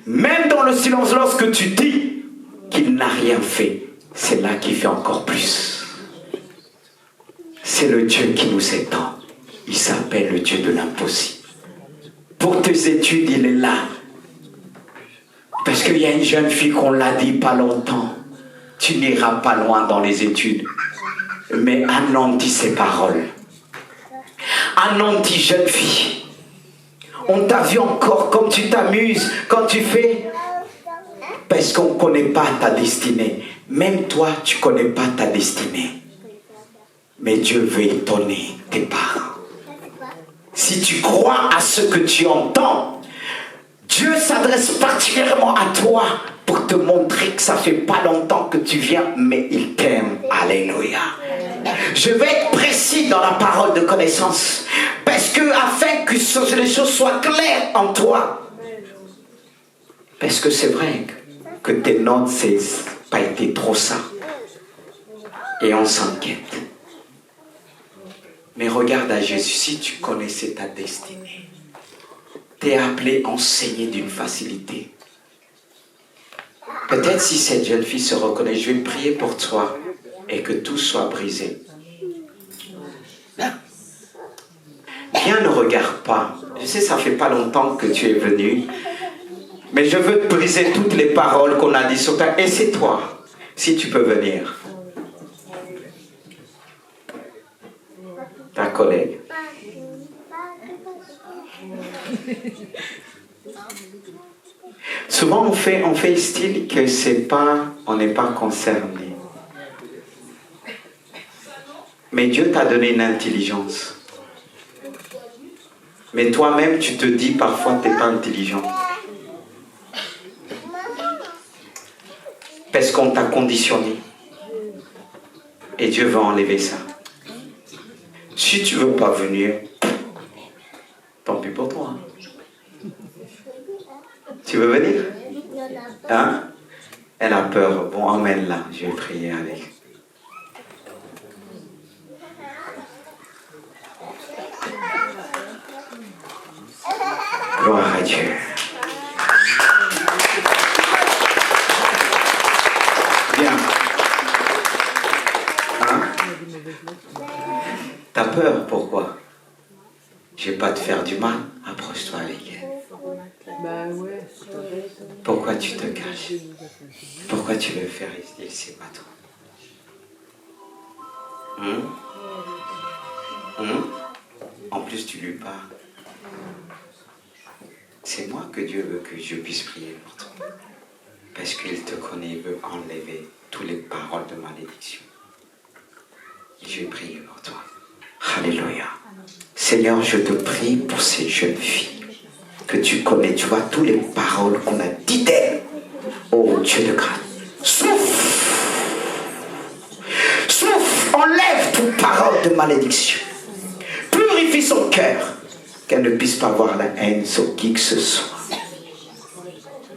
Même dans le silence, lorsque tu dis qu'il n'a rien fait, c'est là qu'il fait encore plus. C'est le Dieu qui nous étend. Il s'appelle le Dieu de l'impossible. Pour tes études, il est là. Parce qu'il y a une jeune fille qu'on l'a dit pas longtemps. Tu n'iras pas loin dans les études. Mais anéantis ses paroles. Anéantis, jeune fille. On t'a vu encore comme tu t'amuses, quand tu fais. Parce qu'on ne connaît pas ta destinée. Même toi, tu ne connais pas ta destinée. Mais Dieu veut étonner tes parents. Si tu crois à ce que tu entends, Dieu s'adresse particulièrement à toi pour te montrer que ça fait pas longtemps que tu viens, mais il t'aime. Alléluia. Je vais être précis dans la parole de connaissance, parce que afin que les choses soient claires en toi. Parce que c'est vrai que tes notes, c'est pas été trop ça. Et on s'inquiète. Mais regarde à Jésus, si tu connaissais ta destinée, tu es appelé à enseigner d'une facilité. Peut-être si cette jeune fille se reconnaît, je vais prier pour toi et que tout soit brisé. Viens, ne regarde pas. Je sais, ça fait pas longtemps que tu es venu, mais je veux te briser toutes les paroles qu'on a dit sur toi. Et c'est toi, si tu peux venir. Ta collègue. Souvent on fait style que c'est pas, on n'est pas concerné. Mais Dieu t'a donné une intelligence. Mais toi-même tu te dis parfois que tu n'es pas intelligent. Parce qu'on t'a conditionné. Et Dieu veut enlever ça. Si tu ne veux pas venir, tant pis pour toi. Tu veux venir? Hein? Elle a peur. Bon, emmène-la. Je vais prier avec. Gloire à Dieu. Bien. Hein? T'as peur, pourquoi? Je ne vais pas te faire du mal. Approche-toi avec elle. Pourquoi tu te caches? Pourquoi tu veux faire ici? C'est pas toi. En plus, tu lui parles. C'est moi que Dieu veut que je puisse prier pour toi. Parce qu'il te connaît, il veut enlever toutes les paroles de malédiction. Et je vais prier pour toi. Alléluia. Seigneur, je te prie pour ces jeunes filles que tu connais. Tu vois toutes les paroles qu'on a dites d'elles. Oh Dieu de grâce. Souffle. Souffle. Enlève toute parole de malédiction. Purifie son cœur. Qu'elle ne puisse pas avoir la haine sur qui que ce soit.